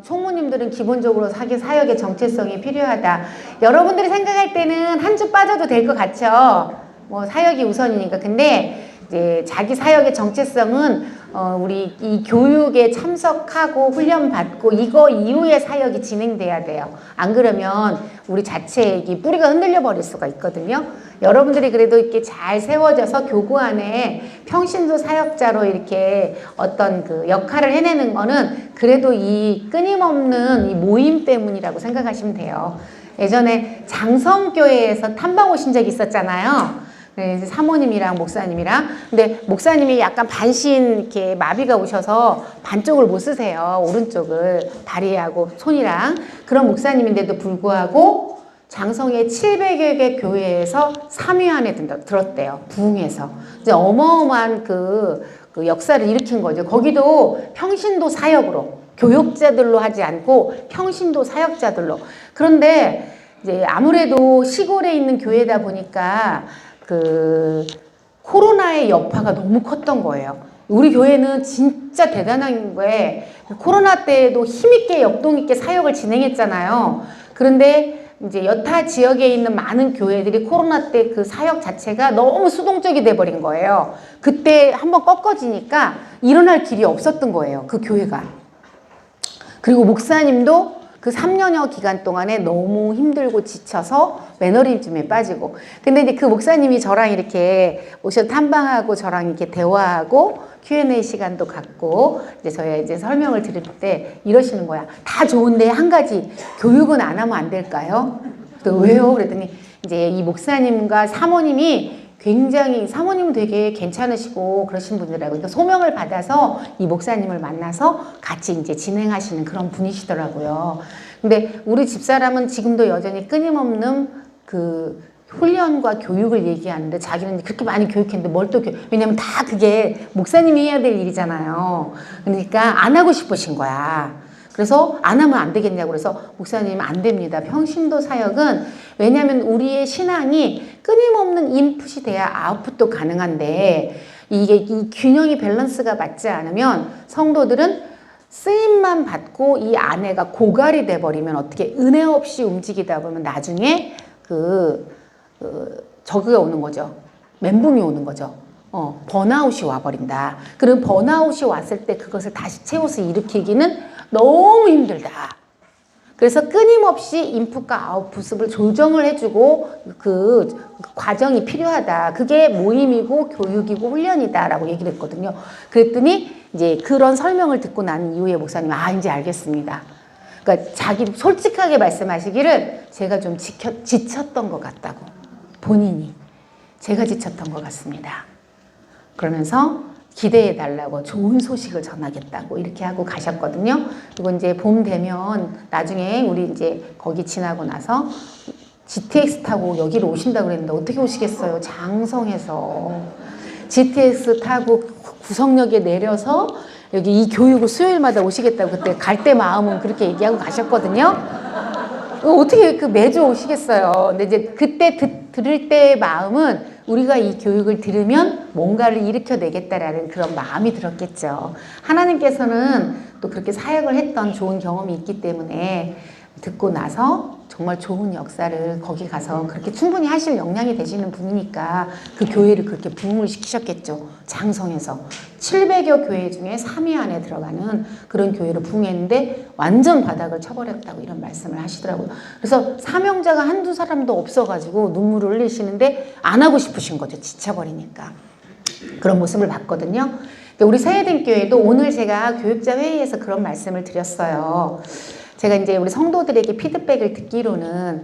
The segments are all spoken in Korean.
총무님들은 기본적으로 자기 사역의 정체성이 필요하다. 여러분들이 생각할 때는 한 주 빠져도 될 것 같죠? 뭐 사역이 우선이니까. 근데 이제 자기 사역의 정체성은 우리 이 교육에 참석하고 훈련받고 이거 이후에 사역이 진행돼야 돼요. 안 그러면 우리 자체의 이 뿌리가 흔들려 버릴 수가 있거든요. 여러분들이 그래도 이렇게 잘 세워져서 교구 안에 평신도 사역자로 이렇게 어떤 그 역할을 해내는 거는 그래도 이 끊임없는 이 모임 때문이라고 생각하시면 돼요. 예전에 장성교회에서 탐방 오신 적이 있었잖아요. 사모님이랑 목사님이랑. 근데 목사님이 약간 반신 이렇게 마비가 오셔서 반쪽을 못 쓰세요. 오른쪽을 다리하고 손이랑. 그런 목사님인데도 불구하고 장성의 700여 개 교회에서 3위 안에 들었대요. 부흥해서. 이제 어마어마한 그 역사를 일으킨 거죠. 거기도 평신도 사역으로, 교역자들로 하지 않고 평신도 사역자들로. 그런데 이제 아무래도 시골에 있는 교회다 보니까 그 코로나의 여파가 너무 컸던 거예요. 우리 교회는 진짜 대단한 거에 코로나 때에도 힘있게 역동있게 사역을 진행했잖아요. 그런데 이제 여타 지역에 있는 많은 교회들이 코로나 때 그 사역 자체가 너무 수동적이 돼버린 거예요. 그때 한번 꺾어지니까 일어날 길이 없었던 거예요. 그 교회가. 그리고 목사님도 그 3년여 기간 동안에 너무 힘들고 지쳐서 매너리즘에 빠지고. 근데 이제 그 목사님이 저랑 이렇게 오셔 탐방하고 저랑 이렇게 대화하고 Q&A 시간도 갖고 이제 저희 이제 설명을 드릴 때 이러시는 거야. 다 좋은데 한 가지 교육은 안 하면 안 될까요? 왜요? 그랬더니 이제 이 목사님과 사모님이 굉장히 사모님은 되게 괜찮으시고 그러신 분이라고. 그러니까 소명을 받아서 이 목사님을 만나서 같이 이제 진행하시는 그런 분이시더라고요. 근데 우리 집사람은 지금도 여전히 끊임없는 그 훈련과 교육을 얘기하는데 자기는 그렇게 많이 교육했는데 뭘 또 왜냐면 다 그게 목사님이 해야 될 일이잖아요. 그러니까 안 하고 싶으신 거야. 그래서 안 하면 안 되겠냐고. 그래서 목사님 안 됩니다. 평신도 사역은 왜냐하면 우리의 신앙이 끊임없는 인풋이 돼야 아웃풋도 가능한데 이게 이 균형이 밸런스가 맞지 않으면 성도들은 쓰임만 받고 이 안에가 고갈이 돼버리면 어떻게 은혜 없이 움직이다 보면 나중에 저그가 오는 거죠. 멘붕이 오는 거죠. 번아웃이 와버린다. 그럼 번아웃이 왔을 때 그것을 다시 채워서 일으키기는 너무 힘들다. 그래서 끊임없이 인풋과 아웃풋을 조정을 해주고 그 과정이 필요하다. 그게 모임이고 교육이고 훈련이다라고 얘기를 했거든요. 그랬더니 이제 그런 설명을 듣고 난 이후에 목사님이 이제 알겠습니다. 그러니까 자기 솔직하게 말씀하시기를 제가 좀 지쳤던 것 같다고. 본인이 제가 지쳤던 것 같습니다. 그러면서 기대해 달라고 좋은 소식을 전하겠다고 이렇게 하고 가셨거든요. 그리고 이제 봄 되면 나중에 우리 이제 거기 지나고 나서 GTX 타고 여기로 오신다고 그랬는데 어떻게 오시겠어요? 장성에서 GTX 타고 구성역에 내려서 여기 이 교육을 수요일마다 오시겠다고 그때 갈 때 마음은 그렇게 얘기하고 가셨거든요. 어떻게 매주 오시겠어요? 근데 이제 그때 들을 때의 마음은 우리가 이 교육을 들으면 뭔가를 일으켜내겠다라는 그런 마음이 들었겠죠. 하나님께서는 또 그렇게 사역을 했던 좋은 경험이 있기 때문에 듣고 나서 정말 좋은 역사를 거기 가서 그렇게 충분히 하실 역량이 되시는 분이니까 그 교회를 그렇게 부흥을 시키셨겠죠. 장성에서 700여 교회 중에 3위 안에 들어가는 그런 교회로 부흥했는데 완전 바닥을 쳐버렸다고 이런 말씀을 하시더라고요. 그래서 사명자가 한두 사람도 없어가지고 눈물을 흘리시는데 안 하고 싶으신 거죠. 지쳐버리니까. 그런 모습을 봤거든요. 우리 새해den교회도 오늘 제가 교육자 회의에서 그런 말씀을 드렸어요. 제가 이제 우리 성도들에게 피드백을 듣기로는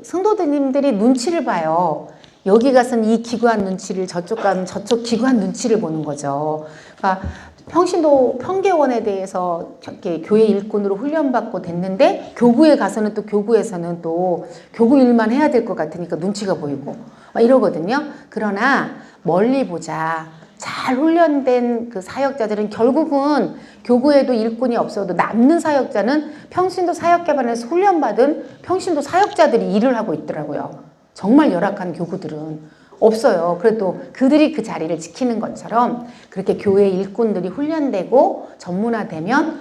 성도님들이 눈치를 봐요. 여기 가서는 이 기관 눈치를, 저쪽 가면 저쪽 기관 눈치를 보는 거죠. 그러니까 평신도 평계원에 대해서 이렇게 교회 일꾼으로 훈련받고 됐는데 교구에 가서는 또 교구에서는 또 교구 일만 해야 될 것 같으니까 눈치가 보이고 막 이러거든요. 그러나 멀리 보자. 잘 훈련된 그 사역자들은 결국은 교구에도 일꾼이 없어도 남는 사역자는 평신도 사역개발에서 훈련받은 평신도 사역자들이 일을 하고 있더라고요. 정말 열악한 교구들은 없어요. 그래도 그들이 그 자리를 지키는 것처럼 그렇게 교회 일꾼들이 훈련되고 전문화되면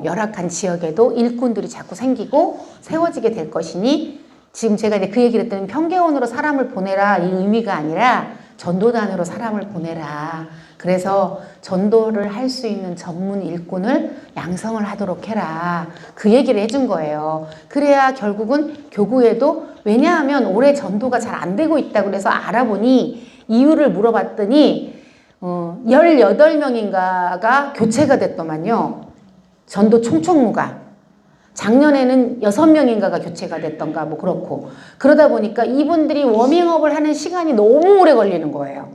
열악한 지역에도 일꾼들이 자꾸 생기고 세워지게 될 것이니 지금 제가 이제 그 얘기를 했더니 평계원으로 사람을 보내라 이 의미가 아니라 전도단으로 사람을 보내라. 그래서 전도를 할 수 있는 전문 일꾼을 양성을 하도록 해라. 그 얘기를 해준 거예요. 그래야 결국은 교구에도 왜냐하면 올해 전도가 잘 안 되고 있다고 그래서 알아보니 이유를 물어봤더니 18명인가가 교체가 됐더만요. 전도 총총무가. 작년에는 6명인가가 교체가 됐던가 뭐 그렇고 그러다 보니까 이분들이 워밍업을 하는 시간이 너무 오래 걸리는 거예요.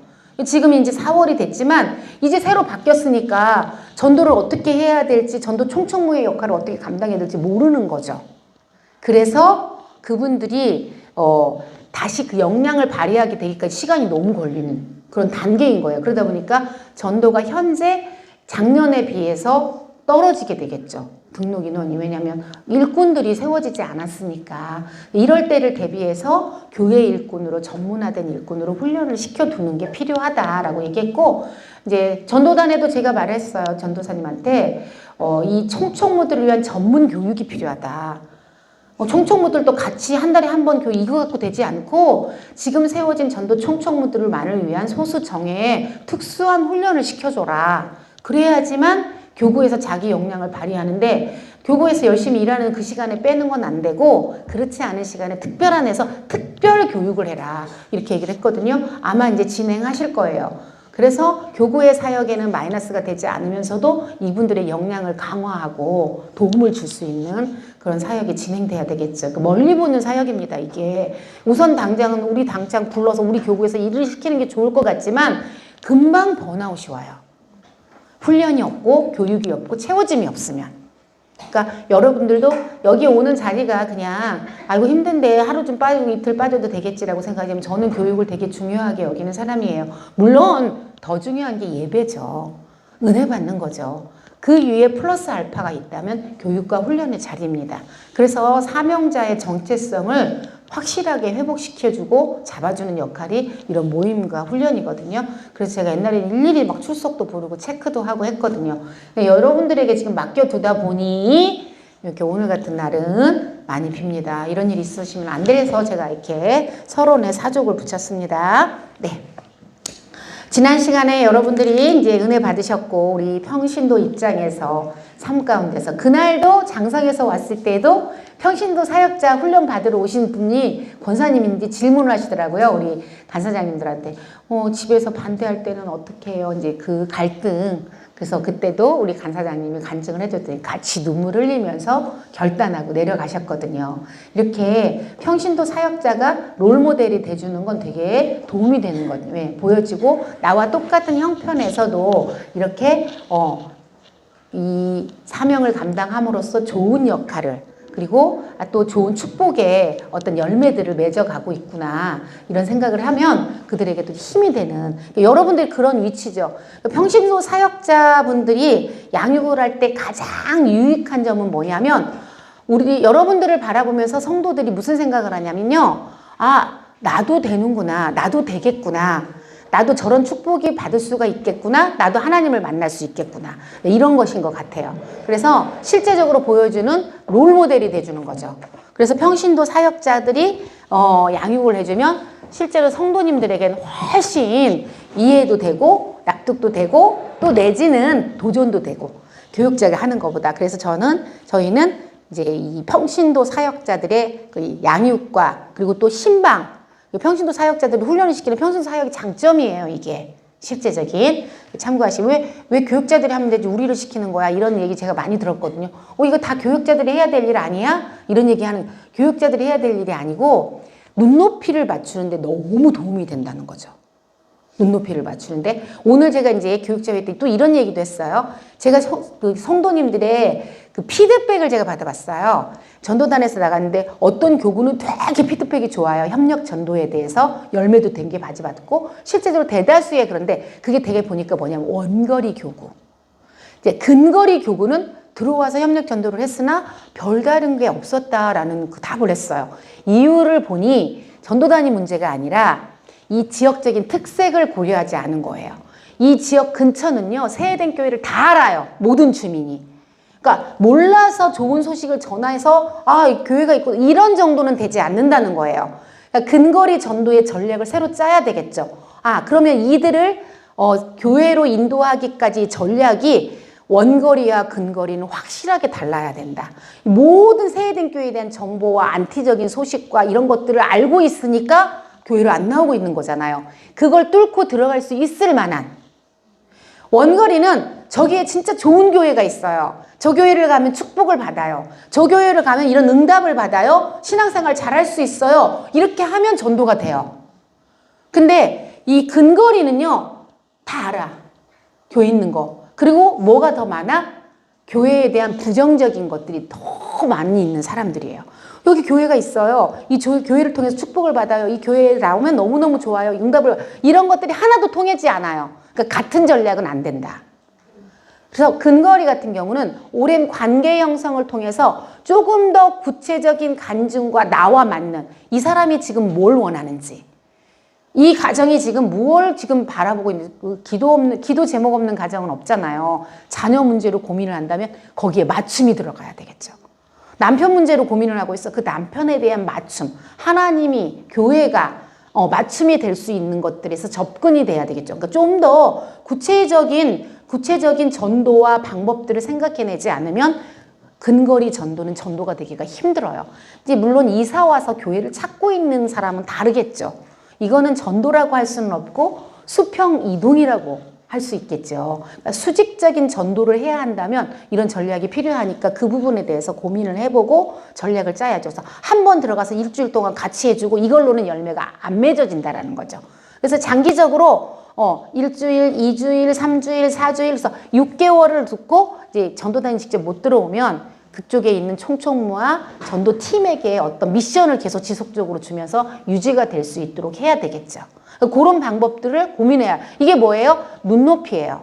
지금 이제 4월이 됐지만 이제 새로 바뀌었으니까 전도를 어떻게 해야 될지 전도 총총무의 역할을 어떻게 감당해야 될지 모르는 거죠. 그래서 그분들이 다시 그 역량을 발휘하게 되기까지 시간이 너무 걸리는 그런 단계인 거예요. 그러다 보니까 전도가 현재 작년에 비해서 떨어지게 되겠죠. 등록 인원이. 왜냐하면 일꾼들이 세워지지 않았으니까 이럴 때를 대비해서 교회 일꾼으로 전문화된 일꾼으로 훈련을 시켜두는 게 필요하다라고 얘기했고 이제 전도단에도 제가 말했어요. 전도사님한테 이 총총무들을 위한 전문 교육이 필요하다. 총총무들도 같이 한 달에 한 번 교육 이거 갖고 되지 않고 지금 세워진 전도 총총무들만을 위한 소수 정예에 특수한 훈련을 시켜줘라. 그래야지만 교구에서 자기 역량을 발휘하는데 교구에서 열심히 일하는 그 시간에 빼는 건 안 되고 그렇지 않은 시간에 특별한에서 특별 교육을 해라. 이렇게 얘기를 했거든요. 아마 이제 진행하실 거예요. 그래서 교구의 사역에는 마이너스가 되지 않으면서도 이분들의 역량을 강화하고 도움을 줄 수 있는 그런 사역이 진행돼야 되겠죠. 멀리 보는 사역입니다. 이게 우선 당장은 우리 당장 불러서 우리 교구에서 일을 시키는 게 좋을 것 같지만 금방 번아웃이 와요. 훈련이 없고 교육이 없고 채워짐이 없으면. 그러니까 여러분들도 여기 오는 자리가 그냥 아이고 힘든데 하루 좀 빠지고 이틀 빠져도 되겠지라고 생각하면 저는 교육을 되게 중요하게 여기는 사람이에요. 물론 더 중요한 게 예배죠. 은혜 받는 거죠. 그 위에 플러스 알파가 있다면 교육과 훈련의 자리입니다. 그래서 사명자의 정체성을 확실하게 회복시켜주고 잡아주는 역할이 이런 모임과 훈련이거든요. 그래서 제가 옛날에는 일일이 막 출석도 부르고 체크도 하고 했거든요. 여러분들에게 지금 맡겨두다 보니 이렇게 오늘 같은 날은 많이 빕니다. 이런 일 있으시면 안 돼서 제가 이렇게 서론에 사족을 붙였습니다. 네. 지난 시간에 여러분들이 이제 은혜 받으셨고 우리 평신도 입장에서 삶 가운데서 그날도 장성에서 왔을 때도 평신도 사역자 훈련 받으러 오신 분이 권사님인지 질문을 하시더라고요. 우리 간사장님들한테 집에서 반대할 때는 어떻게 해요? 이제 그 갈등. 그래서 그때도 우리 간사장님이 간증을 해줬더니 같이 눈물 흘리면서 결단하고 내려가셨거든요. 이렇게 평신도 사역자가 롤모델이 돼주는 건 되게 도움이 되는 거예요. 왜? 보여지고 나와 똑같은 형편에서도 이렇게 이 사명을 감당함으로써 좋은 역할을 그리고 또 좋은 축복의 어떤 열매들을 맺어가고 있구나 이런 생각을 하면 그들에게도 힘이 되는 여러분들이 그런 위치죠. 평신도 사역자분들이 양육을 할 때 가장 유익한 점은 뭐냐면 우리 여러분들을 바라보면서 성도들이 무슨 생각을 하냐면요. 아, 나도 되는구나. 나도 되겠구나. 나도 저런 축복이 받을 수가 있겠구나. 나도 하나님을 만날 수 있겠구나. 이런 것인 것 같아요. 그래서 실제적으로 보여주는 롤모델이 돼주는 거죠. 그래서 평신도 사역자들이 양육을 해주면 실제로 성도님들에게는 훨씬 이해도 되고 납득도 되고 또 내지는 도전도 되고 교육자가 하는 것보다. 그래서 저희는 이제 이 평신도 사역자들의 그 양육과 그리고 또 신방 평신도 사역자들을 훈련을 시키는 평신도 사역의 장점이에요. 이게 실제적인 참고하시고 왜 교육자들이 하면 되지 우리를 시키는 거야 이런 얘기 제가 많이 들었거든요. 이거 다 교육자들이 해야 될 일 아니야? 이런 얘기하는 교육자들이 해야 될 일이 아니고 눈높이를 맞추는데 너무 도움이 된다는 거죠. 눈높이를 맞추는데 오늘 제가 이제 교육자 회의 때 또 이런 얘기도 했어요. 제가 그 성도님들의 그 피드백을 제가 받아봤어요. 전도단에서 나갔는데 어떤 교구는 되게 피드백이 좋아요. 협력 전도에 대해서 열매도 된 게 받고 실제적으로 대다수의 그런데 그게 되게 보니까 뭐냐면 원거리 교구. 이제 근거리 교구는 들어와서 협력 전도를 했으나 별다른 게 없었다라는 그 답을 했어요. 이유를 보니 전도단이 문제가 아니라 이 지역적인 특색을 고려하지 않은 거예요. 이 지역 근처는요, 세해된 교회를 다 알아요. 모든 주민이. 그러니까 몰라서 좋은 소식을 전해서 아, 교회가 있고 이런 정도는 되지 않는다는 거예요. 그러니까 근거리 전도의 전략을 새로 짜야 되겠죠. 아, 그러면 이들을 교회로 인도하기까지 전략이 원거리와 근거리는 확실하게 달라야 된다. 모든 세해된 교회에 대한 정보와 안티적인 소식과 이런 것들을 알고 있으니까 교회로 안 나오고 있는 거잖아요. 그걸 뚫고 들어갈 수 있을 만한 원거리는 저기에 진짜 좋은 교회가 있어요. 저 교회를 가면 축복을 받아요. 저 교회를 가면 이런 응답을 받아요. 신앙생활 잘할 수 있어요. 이렇게 하면 전도가 돼요. 근데 이 근거리는요, 다 알아. 교회 있는 거. 그리고 뭐가 더 많아? 교회에 대한 부정적인 것들이 더 많이 있는 사람들이에요. 여기 교회가 있어요. 이 교회를 통해서 축복을 받아요. 이 교회에 나오면 너무너무 좋아요. 응답을, 이런 것들이 하나도 통하지 않아요. 그러니까 같은 전략은 안 된다. 그래서 근거리 같은 경우는 오랜 관계 형성을 통해서 조금 더 구체적인 간증과 나와 맞는 이 사람이 지금 뭘 원하는지, 이 가정이 지금 무엇을 지금 바라보고 있는지, 기도 제목 없는 가정은 없잖아요. 자녀 문제로 고민을 한다면 거기에 맞춤이 들어가야 되겠죠. 남편 문제로 고민을 하고 있어. 그 남편에 대한 맞춤, 하나님이, 교회가 맞춤이 될 수 있는 것들에서 접근이 돼야 되겠죠. 그러니까 좀 더 구체적인 전도와 방법들을 생각해내지 않으면 근거리 전도는 전도가 되기가 힘들어요. 이제 물론 이사 와서 교회를 찾고 있는 사람은 다르겠죠. 이거는 전도라고 할 수는 없고 수평 이동이라고 할 수 있겠죠. 그러니까 수직적인 전도를 해야 한다면 이런 전략이 필요하니까 그 부분에 대해서 고민을 해보고 전략을 짜야죠. 그래서 한 번 들어가서 일주일 동안 같이 해주고 이걸로는 열매가 안 맺어진다라는 거죠. 그래서 장기적으로 일주일, 2주일, 3주일, 4주일, 그래서 6개월을 듣고 이제 전도단이 직접 못 들어오면 그쪽에 있는 총총무와 전도팀에게 어떤 미션을 계속 지속적으로 주면서 유지가 될 수 있도록 해야 되겠죠. 그런 방법들을 고민해야. 이게 뭐예요? 눈높이예요.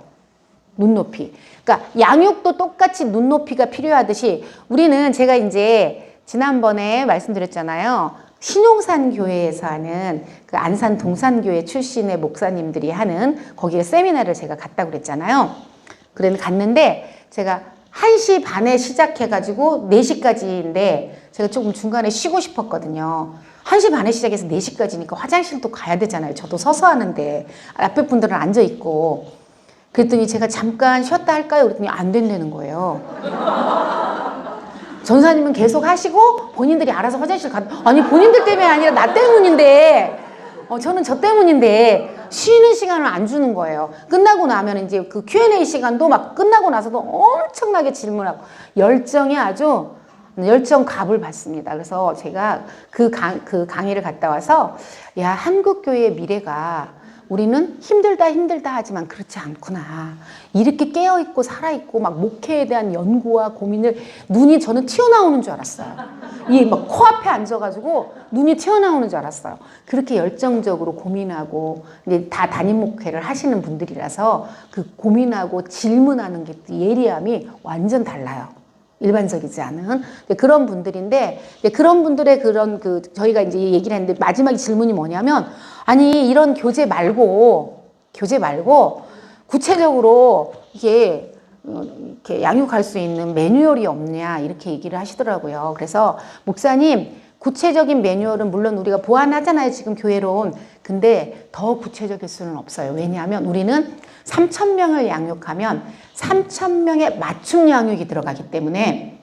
눈높이. 그러니까 양육도 똑같이 눈높이가 필요하듯이 우리는 제가 이제 지난번에 말씀드렸잖아요. 신용산 교회에서 하는 그 안산 동산교회 출신의 목사님들이 하는 거기에 세미나를 제가 갔다고 그랬잖아요. 그래서 갔는데 제가 1시 반에 시작해가지고 4시까지인데 제가 조금 중간에 쉬고 싶었거든요. 1시 반에 시작해서 4시까지니까 화장실도 가야 되잖아요. 저도 서서 하는데 앞에 분들은 앉아있고. 그랬더니 제가 잠깐 쉬었다 할까요? 그랬더니 안 된다는 거예요. 전사님은 계속 하시고 본인들이 알아서 화장실 아니 본인들 때문에 아니라 나 때문인데 저는 저 때문인데 쉬는 시간을 안 주는 거예요. 끝나고 나면 이제 그 Q&A 시간도 막 끝나고 나서도 엄청나게 질문하고 열정이 아주 열정값을 받습니다. 그래서 제가 그 강의를 갔다 와서 야, 한국교회의 미래가 우리는 힘들다 하지만 그렇지 않구나. 이렇게 깨어있고 살아있고 막 목회에 대한 연구와 고민을 저는 튀어나오는 줄 알았어요. 이 막 코앞에 앉아가지고 눈이 튀어나오는 줄 알았어요. 그렇게 열정적으로 고민하고 이제 다 담임 목회를 하시는 분들이라서 그 고민하고 질문하는 게 예리함이 완전 달라요. 일반적이지 않은 그런 분들인데 그런 분들의 저희가 이제 얘기를 했는데 마지막 질문이 뭐냐면 아니 이런 교재 말고 구체적으로 이게 이렇게 양육할 수 있는 매뉴얼이 없냐 이렇게 얘기를 하시더라고요. 그래서 목사님 구체적인 매뉴얼은 물론 우리가 보완하잖아요. 지금 교회론. 근데 더 구체적일 수는 없어요. 왜냐하면 우리는 3,000명을 양육하면 3,000명의 맞춤 양육이 들어가기 때문에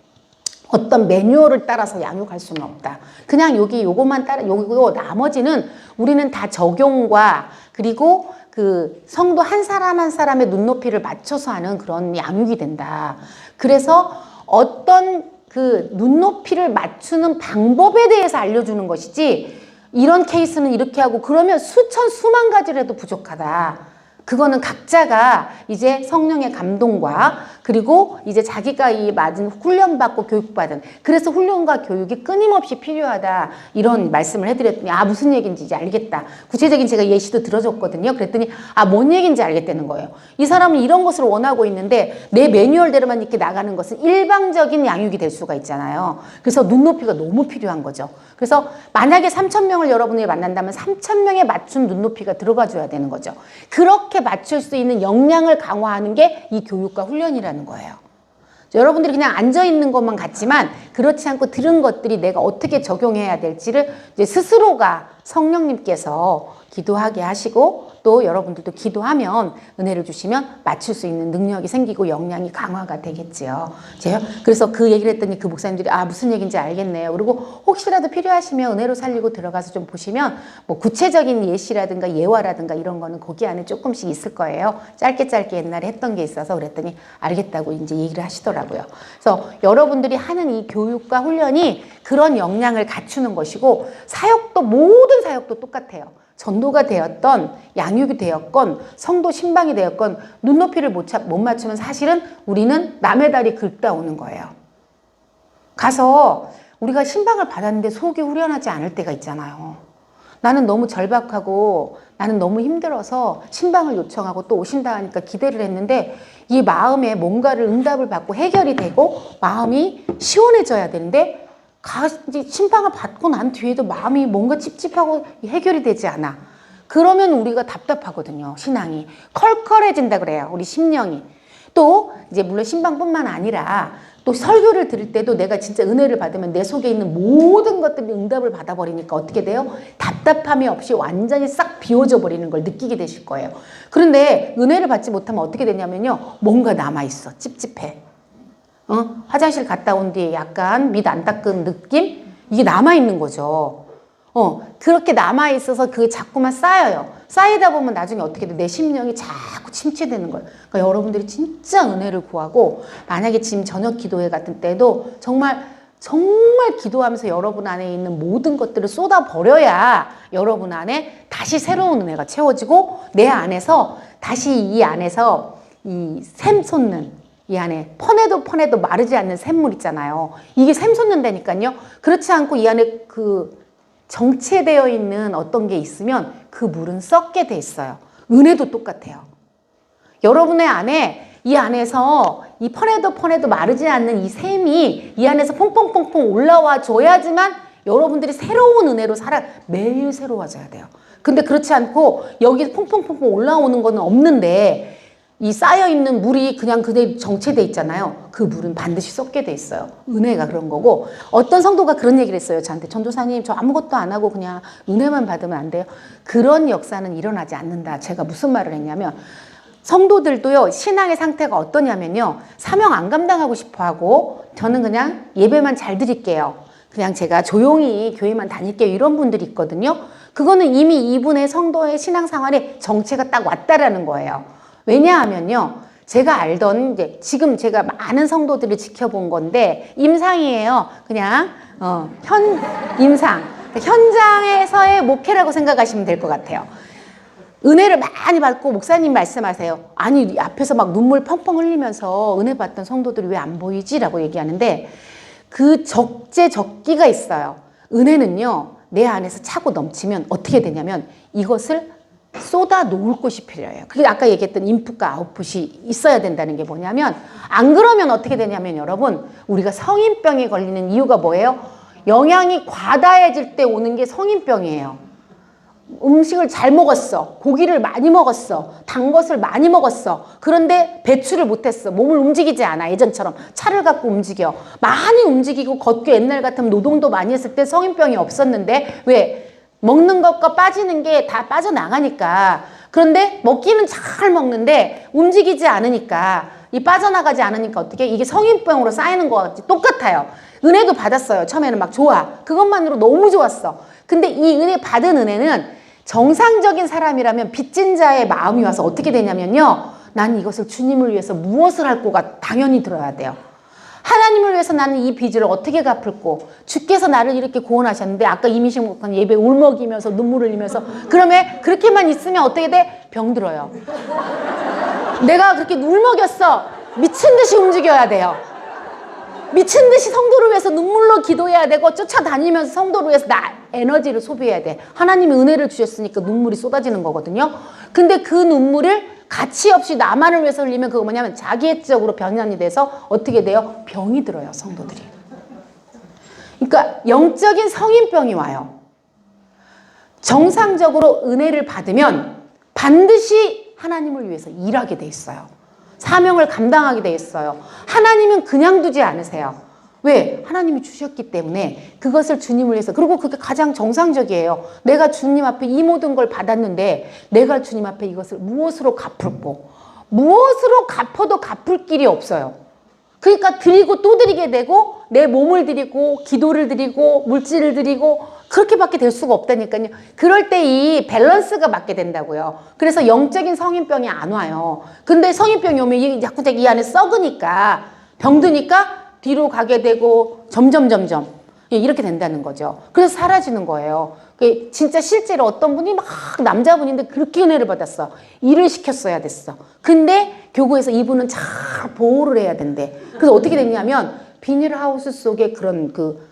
어떤 매뉴얼을 따라서 양육할 수는 없다. 그냥 요것만 따라, 요거 나머지는 우리는 다 적용과 그리고 그 성도 한 사람 한 사람의 눈높이를 맞춰서 하는 그런 양육이 된다. 그래서 어떤 그 눈높이를 맞추는 방법에 대해서 알려주는 것이지 이런 케이스는 이렇게 하고 그러면 수만 가지를 해도 부족하다. 그거는 각자가 이제 성령의 감동과 그리고 이제 자기가 이 맞은 훈련받고 교육받은 그래서 훈련과 교육이 끊임없이 필요하다 이런 말씀을 해드렸더니 무슨 얘기인지 이제 알겠다. 구체적인 제가 예시도 들어줬거든요. 그랬더니 뭔 얘기인지 알겠다는 거예요. 이 사람은 이런 것을 원하고 있는데 내 매뉴얼대로만 이렇게 나가는 것은 일방적인 양육이 될 수가 있잖아요. 그래서 눈높이가 너무 필요한 거죠. 그래서 만약에 3,000명을 여러분이 만난다면 3,000명에 맞춘 눈높이가 들어가 줘야 되는 거죠. 그렇게 맞출 수 있는 역량을 강화하는 게 이 교육과 훈련이라는 거예요. 여러분들이 그냥 앉아있는 것만 같지만 그렇지 않고 들은 것들이 내가 어떻게 적용해야 될지를 이제 스스로가 성령님께서 기도하게 하시고 또 여러분들도 기도하면 은혜를 주시면 맞출 수 있는 능력이 생기고 역량이 강화가 되겠지요. 그래서 그 얘기를 했더니 그 목사님들이 무슨 얘기인지 알겠네요. 그리고 혹시라도 필요하시면 은혜로 살리고 들어가서 좀 보시면 뭐 구체적인 예시라든가 예화라든가 이런 거는 거기 안에 조금씩 있을 거예요. 짧게 옛날에 했던 게 있어서 그랬더니 알겠다고 이제 얘기를 하시더라고요. 그래서 여러분들이 하는 이 교육과 훈련이 그런 역량을 갖추는 것이고 사역도 모든 사역도 똑같아요. 전도가 되었던 양육이 되었건 성도 신방이 되었건 눈높이를 못 맞추면 사실은 우리는 남의 다리 긁다 오는 거예요. 가서 우리가 신방을 받았는데 속이 후련하지 않을 때가 있잖아요. 나는 너무 절박하고 나는 너무 힘들어서 신방을 요청하고 또 오신다 하니까 기대를 했는데 이 마음에 뭔가를 응답을 받고 해결이 되고 마음이 시원해져야 되는데 신방을 받고 난 뒤에도 마음이 뭔가 찝찝하고 해결이 되지 않아. 그러면 우리가 답답하거든요. 신앙이 컬컬해진다 그래요. 우리 심령이. 또 이제 물론 신방뿐만 아니라 또 설교를 들을 때도 내가 진짜 은혜를 받으면 내 속에 있는 모든 것들이 응답을 받아버리니까 어떻게 돼요? 답답함이 없이 완전히 싹 비워져 버리는 걸 느끼게 되실 거예요. 그런데 은혜를 받지 못하면 어떻게 되냐면요. 뭔가 남아있어. 찝찝해. 화장실 갔다 온 뒤에 약간 밑 안 닦은 느낌? 이게 남아있는 거죠. 그렇게 남아있어서 그게 자꾸만 쌓여요. 쌓이다 보면 나중에 어떻게 돼? 내 심령이 자꾸 침체되는 거예요. 그러니까 여러분들이 진짜 은혜를 구하고 만약에 지금 저녁 기도회 같은 때도 정말 기도하면서 여러분 안에 있는 모든 것들을 쏟아버려야 여러분 안에 다시 새로운 은혜가 채워지고 내 안에서 다시 이 안에서 이 샘 솟는 이 안에 퍼내도 마르지 않는 샘물 있잖아요. 이게 샘 솟는다니까요. 그렇지 않고 이 안에 그 정체되어 있는 어떤 게 있으면 그 물은 썩게 돼 있어요. 은혜도 똑같아요. 여러분의 안에 이 안에서 이 퍼내도 마르지 않는 이 샘이 이 안에서 퐁퐁퐁퐁 올라와 줘야지만 여러분들이 새로운 은혜로 매일 새로워져야 돼요. 근데 그렇지 않고 여기 퐁퐁퐁퐁 올라오는 거는 없는데 이 쌓여있는 물이 그냥 그대로 정체돼 있잖아요. 그 물은 반드시 썩게 돼 있어요. 은혜가 그런 거고 어떤 성도가 그런 얘기를 했어요. 저한테 전도사님 저 아무것도 안 하고 그냥 은혜만 받으면 안 돼요? 그런 역사는 일어나지 않는다. 제가 무슨 말을 했냐면 성도들도요. 신앙의 상태가 어떠냐면요. 사명 안 감당하고 싶어하고 저는 그냥 예배만 잘 드릴게요. 그냥 제가 조용히 교회만 다닐게요. 이런 분들이 있거든요. 그거는 이미 이분의 성도의 신앙생활에 정체가 딱 왔다라는 거예요. 왜냐하면요. 제가 알던 이제 지금 제가 많은 성도들을 지켜본 건데 임상이에요. 그냥 임상. 현장에서의 목회라고 생각하시면 될 것 같아요. 은혜를 많이 받고 목사님 말씀하세요. 아니 앞에서 막 눈물 펑펑 흘리면서 은혜 받던 성도들이 왜 안 보이지? 라고 얘기하는데 그 적재적기가 있어요. 은혜는요. 내 안에서 차고 넘치면 어떻게 되냐면 이것을 쏟아 놓을 곳이 필요해요. 그게 아까 얘기했던 인풋과 아웃풋이 있어야 된다는 게 뭐냐면 안 그러면 어떻게 되냐면 여러분 우리가 성인병에 걸리는 이유가 뭐예요? 영양이 과다해질 때 오는 게 성인병이에요. 음식을 잘 먹었어. 고기를 많이 먹었어. 단 것을 많이 먹었어. 그런데 배출을 못했어. 몸을 움직이지 않아. 예전처럼 차를 갖고 움직여. 많이 움직이고 걷고 옛날 같으면 노동도 많이 했을 때 성인병이 없었는데 왜? 먹는 것과 빠지는 게 다 빠져나가니까. 그런데 먹기는 잘 먹는데 움직이지 않으니까 이 빠져나가지 않으니까 어떻게 이게 성인병으로 쌓이는 것 같지. 똑같아요. 은혜도 받았어요. 처음에는 막 좋아. 그것만으로 너무 좋았어. 근데 이 은혜 받은 은혜는 정상적인 사람이라면 빚진 자의 마음이 와서 어떻게 되냐면요. 난 이것을 주님을 위해서 무엇을 할 거가 당연히 들어야 돼요. 하나님을 위해서 나는 이 빚을 어떻게 갚을꼬? 주께서 나를 이렇게 구원하셨는데 아까 이미식 목사님 예배 울먹이면서 눈물 흘리면서 그러면 그렇게만 있으면 어떻게 돼? 병들어요. 내가 그렇게 울먹였어. 미친 듯이 움직여야 돼요. 미친 듯이 성도를 위해서 눈물로 기도해야 되고 쫓아다니면서 성도를 위해서 에너지를 소비해야 돼. 하나님이 은혜를 주셨으니까 눈물이 쏟아지는 거거든요. 근데 그 눈물을 가치 없이 나만을 위해서 흘리면 그거 뭐냐면 자기애적으로 변환이 돼서 어떻게 돼요? 병이 들어요, 성도들이. 그러니까 영적인 성인병이 와요. 정상적으로 은혜를 받으면 반드시 하나님을 위해서 일하게 돼 있어요. 사명을 감당하게 돼 있어요. 하나님은 그냥 두지 않으세요. 왜? 하나님이 주셨기 때문에 그것을 주님을 위해서, 그리고 그게 가장 정상적이에요. 내가 주님 앞에 이 모든 걸 받았는데 내가 주님 앞에 이것을 무엇으로 갚을꼬? 무엇으로 갚아도 갚을 길이 없어요. 그러니까 드리고 또 드리게 되고 내 몸을 드리고 기도를 드리고 물질을 드리고 그렇게밖에 될 수가 없다니까요. 그럴 때 이 밸런스가 맞게 된다고요. 그래서 영적인 성인병이 안 와요. 근데 성인병이 오면 자꾸 이 안에 썩으니까 병드니까 뒤로 가게 되고 점점 이렇게 된다는 거죠. 그래서 사라지는 거예요. 진짜 실제로 어떤 분이 막 남자분인데 그렇게 은혜를 받았어. 일을 시켰어야 됐어. 근데 교구에서 이분은 잘 보호를 해야 된대. 그래서 어떻게 됐냐면 비닐하우스 속에 그런 그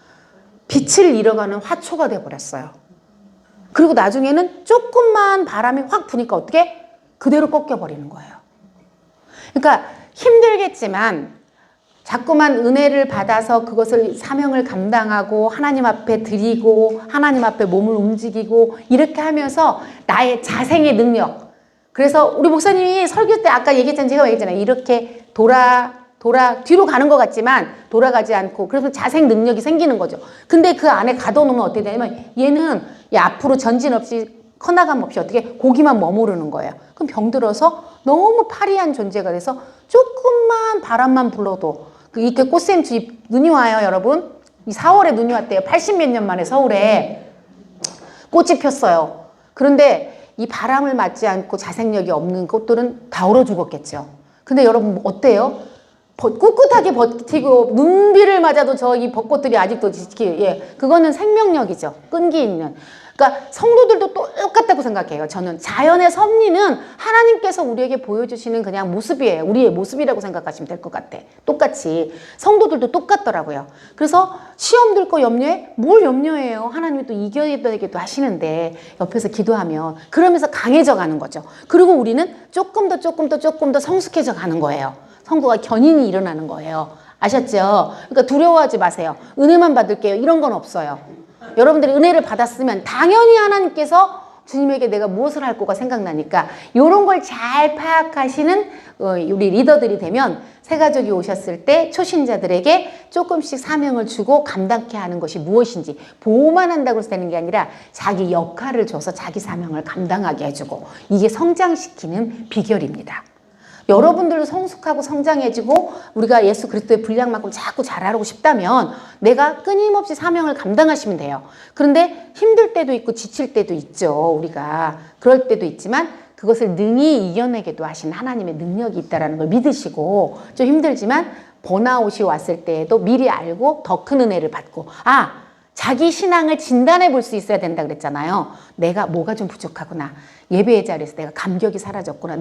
빛을 잃어가는 화초가 돼버렸어요. 그리고 나중에는 조금만 바람이 확 부니까 어떻게? 그대로 꺾여버리는 거예요. 그러니까 힘들겠지만 자꾸만 은혜를 받아서 그것을 사명을 감당하고 하나님 앞에 드리고 하나님 앞에 몸을 움직이고 이렇게 하면서 나의 자생의 능력. 그래서 우리 목사님이 설교 때 아까 얘기했잖아요. 제가 얘기했잖아요. 이렇게 뒤로 가는 것 같지만 돌아가지 않고 그래서 자생 능력이 생기는 거죠. 근데 그 안에 가둬놓으면 어떻게 되냐면 얘는 앞으로 전진 없이 커나감 없이 어떻게 고기만 머무르는 거예요. 그럼 병들어서 너무 파리한 존재가 돼서 조금만 바람만 불러도 이렇게 꽃샘추위 눈이 와요, 여러분. 이 4월에 눈이 왔대요. 80몇 년 만에 서울에 꽃이 폈어요. 그런데 이 바람을 맞지 않고 자생력이 없는 꽃들은 다 얼어 죽었겠죠. 근데 여러분 어때요? 꿋꿋하게 버티고 눈비를 맞아도 저 이 벚꽃들이 아직도 그거는 생명력이죠. 끈기 있는. 그러니까 성도들도 똑같다고 생각해요. 저는 자연의 섭리는 하나님께서 우리에게 보여주시는 그냥 모습이에요. 우리의 모습이라고 생각하시면 될 것 같아. 똑같이 성도들도 똑같더라고요. 그래서 시험 들 거 염려해? 뭘 염려해요? 하나님이 또 이겨야 되기도 하시는데 옆에서 기도하면 그러면서 강해져 가는 거죠. 그리고 우리는 조금 더 성숙해져 가는 거예요. 성도가 견인이 일어나는 거예요. 아셨죠? 그러니까 두려워하지 마세요. 은혜만 받을게요. 이런 건 없어요. 여러분들이 은혜를 받았으면 당연히 하나님께서 주님에게 내가 무엇을 할 거가 생각나니까 이런 걸 잘 파악하시는 우리 리더들이 되면 새가족이 오셨을 때 초신자들에게 조금씩 사명을 주고 감당케 하는 것이 무엇인지 보호만 한다고 해서 되는 게 아니라 자기 역할을 줘서 자기 사명을 감당하게 해주고 이게 성장시키는 비결입니다. 여러분들도 성숙하고 성장해지고 우리가 예수 그리스도의 분량만큼 자꾸 잘하고 싶다면 내가 끊임없이 사명을 감당하시면 돼요. 그런데 힘들 때도 있고 지칠 때도 있죠. 우리가 그럴 때도 있지만 그것을 능히 이겨내게도 하신 하나님의 능력이 있다는 걸 믿으시고 좀 힘들지만 번아웃이 왔을 때에도 미리 알고 더 큰 은혜를 받고 자기 신앙을 진단해 볼 수 있어야 된다 그랬잖아요. 내가 뭐가 좀 부족하구나. 예배의 자리에서 내가 감격이 사라졌구나.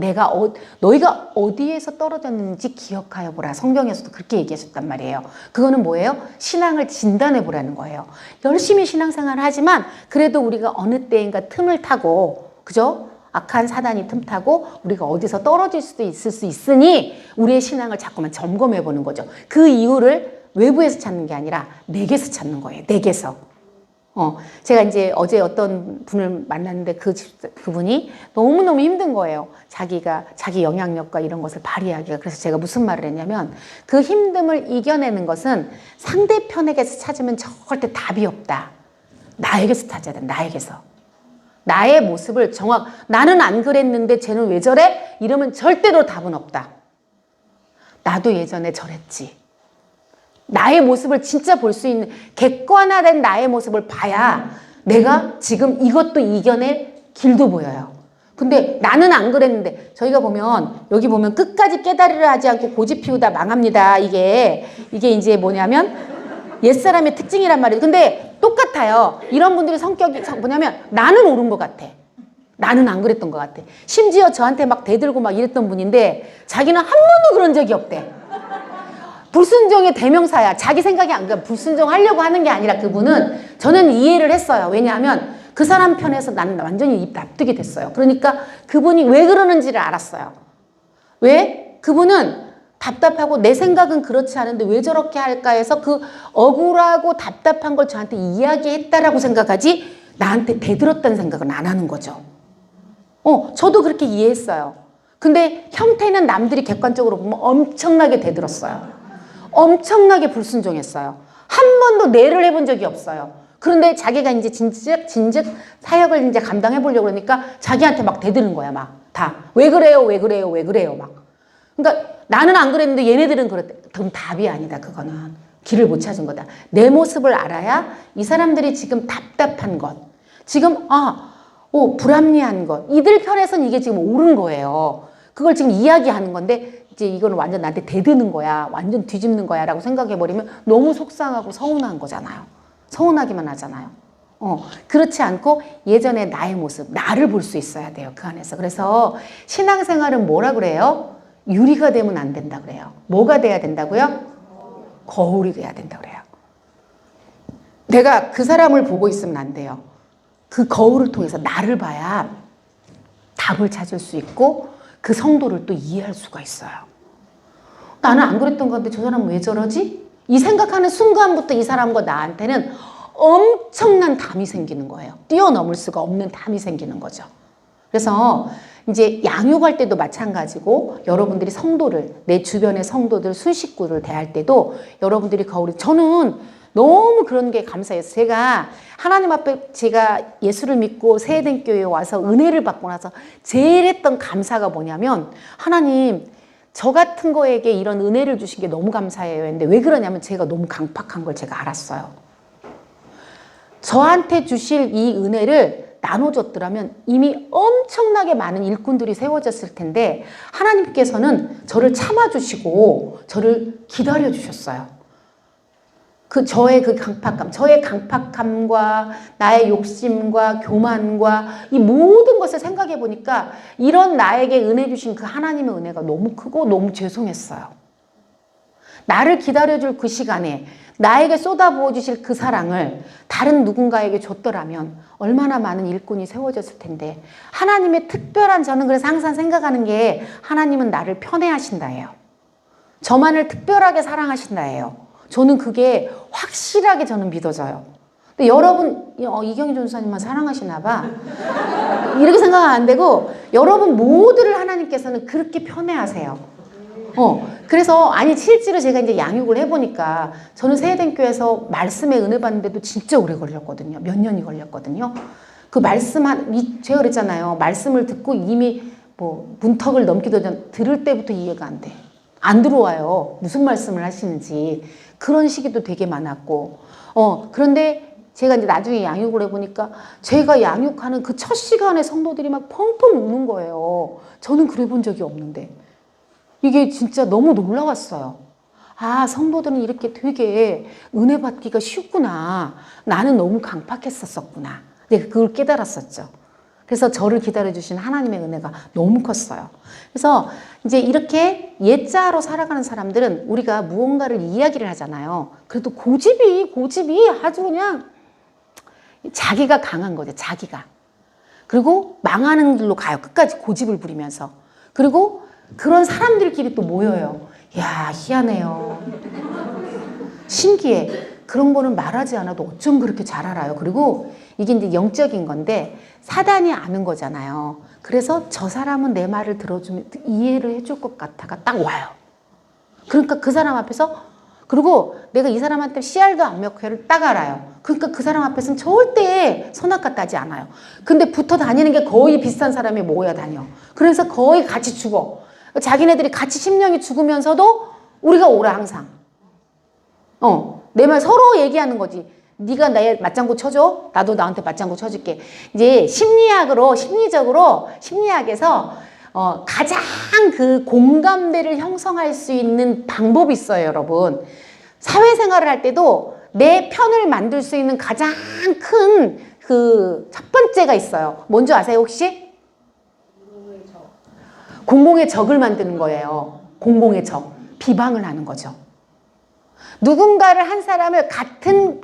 너희가 어디에서 떨어졌는지 기억하여 보라. 성경에서도 그렇게 얘기하셨단 말이에요. 그거는 뭐예요? 신앙을 진단해 보라는 거예요. 열심히 신앙생활을 하지만 그래도 우리가 어느 때인가 틈을 타고 그죠? 악한 사단이 틈타고 우리가 어디서 떨어질 수도 있을 수 있으니 우리의 신앙을 자꾸만 점검해 보는 거죠. 그 이유를 외부에서 찾는 게 아니라 내게서 찾는 거예요. 내게서. 제가 이제 어제 어떤 분을 만났는데 그분이 너무너무 힘든 거예요. 자기 영향력과 이런 것을 발휘하기가. 그래서 제가 무슨 말을 했냐면 그 힘듦을 이겨내는 것은 상대편에게서 찾으면 절대 답이 없다. 나에게서 찾아야 돼. 나에게서. 나의 모습을 나는 안 그랬는데 쟤는 왜 저래? 이러면 절대로 답은 없다. 나도 예전에 저랬지. 나의 모습을 진짜 볼 수 있는 객관화된 나의 모습을 봐야 내가 지금 이것도 이겨낼 길도 보여요. 근데 나는 안 그랬는데 저희가 보면 여기 보면 끝까지 깨달으려 하지 않고 고집 피우다 망합니다. 이게 이제 뭐냐면 옛사람의 특징이란 말이에요. 근데 똑같아요. 이런 분들의 성격이 뭐냐면 나는 옳은 것 같아. 나는 안 그랬던 것 같아. 심지어 저한테 막 대들고 막 이랬던 분인데 자기는 한 번도 그런 적이 없대. 불순종의 대명사야. 자기 생각이 안 가. 불순종하려고 하는 게 아니라 그분은 저는 이해를 했어요. 왜냐하면 그 사람 편에서 나는 완전히 입 납득이 됐어요. 그러니까 그분이 왜 그러는지를 알았어요. 왜? 그분은 답답하고 내 생각은 그렇지 않은데 왜 저렇게 할까 해서 그 억울하고 답답한 걸 저한테 이야기했다라고 생각하지 나한테 대들었다는 생각은 안 하는 거죠. 저도 그렇게 이해했어요. 근데 형태는 남들이 객관적으로 보면 엄청나게 대들었어요. 엄청나게 불순종했어요. 한 번도 내를 해본 적이 없어요. 그런데 자기가 이제 진즉 사역을 이제 감당해 보려고 그러니까 자기한테 막 대드는 거야, 막. 다. 왜 그래요? 왜 그래요? 왜 그래요? 막. 그러니까 나는 안 그랬는데 얘네들은 그랬대. 그럼 답이 아니다, 그거는. 길을 못 찾은 거다. 내 모습을 알아야 이 사람들이 지금 답답한 것, 지금, 불합리한 것, 이들 편에서는 이게 지금 옳은 거예요. 그걸 지금 이야기하는 건데, 이제 이거는 완전 나한테 대드는 거야. 완전 뒤집는 거야. 라고 생각해버리면 너무 속상하고 서운한 거잖아요. 서운하기만 하잖아요. 그렇지 않고 예전에 나의 모습, 나를 볼 수 있어야 돼요. 그 안에서. 그래서 신앙생활은 뭐라 그래요? 유리가 되면 안 된다 그래요. 뭐가 돼야 된다고요? 거울이 돼야 된다 그래요. 내가 그 사람을 보고 있으면 안 돼요. 그 거울을 통해서 나를 봐야 답을 찾을 수 있고 그 성도를 또 이해할 수가 있어요. 나는 안 그랬던 건데 저 사람은 왜 저러지? 이 생각하는 순간부터 이 사람과 나한테는 엄청난 담이 생기는 거예요. 뛰어넘을 수가 없는 담이 생기는 거죠. 그래서 이제 양육할 때도 마찬가지고 여러분들이 성도를, 내 주변의 성도들, 순식구를 대할 때도 여러분들이 거울이, 저는 너무 그런 게 감사해요. 제가 하나님 앞에 제가 예수를 믿고 세eden 교회에 와서 은혜를 받고 나서 제일 했던 감사가 뭐냐면, 하나님 저 같은 거에게 이런 은혜를 주신 게 너무 감사해요 했는데, 왜 그러냐면 제가 너무 강팍한 걸 제가 알았어요. 저한테 주실 이 은혜를 나눠줬더라면 이미 엄청나게 많은 일꾼들이 세워졌을 텐데, 하나님께서는 저를 참아주시고 저를 기다려주셨어요. 저의 그 강팍함, 저의 강팍함과 나의 욕심과 교만과 이 모든 것을 생각해 보니까 이런 나에게 은혜 주신 그 하나님의 은혜가 너무 크고 너무 죄송했어요. 나를 기다려줄 그 시간에 나에게 쏟아부어 주실 그 사랑을 다른 누군가에게 줬더라면 얼마나 많은 일꾼이 세워졌을 텐데, 하나님의 특별한, 저는 그래서 항상 생각하는 게 하나님은 나를 편애하신다예요. 저만을 특별하게 사랑하신다예요. 저는 그게 확실하게 저는 믿어져요. 근데 여러분, 이경희 전사님만 사랑하시나 봐. 이렇게 생각하면 안 되고, 여러분 모두를 하나님께서는 그렇게 편애하세요. 그래서, 아니, 실제로 제가 이제 양육을 해보니까, 저는 세eden 교회에서 말씀에 은혜 받는데도 진짜 오래 걸렸거든요. 몇 년이 걸렸거든요. 그 제가 그랬잖아요. 말씀을 듣고 이미 문턱을 넘기도 전 들을 때부터 이해가 안 돼. 안 들어와요. 무슨 말씀을 하시는지. 그런 시기도 되게 많았고. 그런데 제가 이제 나중에 양육을 해보니까 제가 양육하는 그 첫 시간에 성도들이 막 펑펑 우는 거예요. 저는 그래 본 적이 없는데. 이게 진짜 너무 놀라웠어요. 아, 성도들은 이렇게 되게 은혜 받기가 쉽구나. 나는 너무 강팍했었구나. 내가 그걸 깨달았었죠. 그래서 저를 기다려주신 하나님의 은혜가 너무 컸어요. 그래서 이제 이렇게 예자로 살아가는 사람들은 우리가 무언가를 이야기를 하잖아요. 그래도 고집이 아주 그냥 자기가 강한 거죠. 자기가. 그리고 망하는 길로 가요. 끝까지 고집을 부리면서. 그리고 그런 사람들끼리 또 모여요. 야, 희한해요. 신기해. 그런 거는 말하지 않아도 어쩜 그렇게 잘 알아요. 그리고 이게 이제 영적인 건데 사단이 아는 거잖아요. 그래서 저 사람은 내 말을 들어주면 이해를 해줄 것 같아가 딱 와요. 그러니까 그 사람 앞에서, 그리고 내가 이 사람한테 씨알도 안 맺고 를 딱 알아요. 그러니까 그 사람 앞에서는 절대 선악과 따지 않아요. 근데 붙어 다니는 게 거의 비슷한 사람이 모여 다녀. 그래서 거의 같이 죽어. 자기네들이 같이 심령이 죽으면서도 우리가 오라 항상. 내 말 서로 얘기하는 거지. 네가 나의 맞장구 쳐줘. 나도 나한테 맞장구 쳐줄게. 이제 심리학에서 가장 그 공감대를 형성할 수 있는 방법이 있어요, 여러분. 사회생활을 할 때도 내 편을 만들 수 있는 가장 큰 그 첫 번째가 있어요. 뭔지 아세요, 혹시? 공공의 적을 만드는 거예요. 공공의 적. 비방을 하는 거죠. 누군가를 한 사람을 같은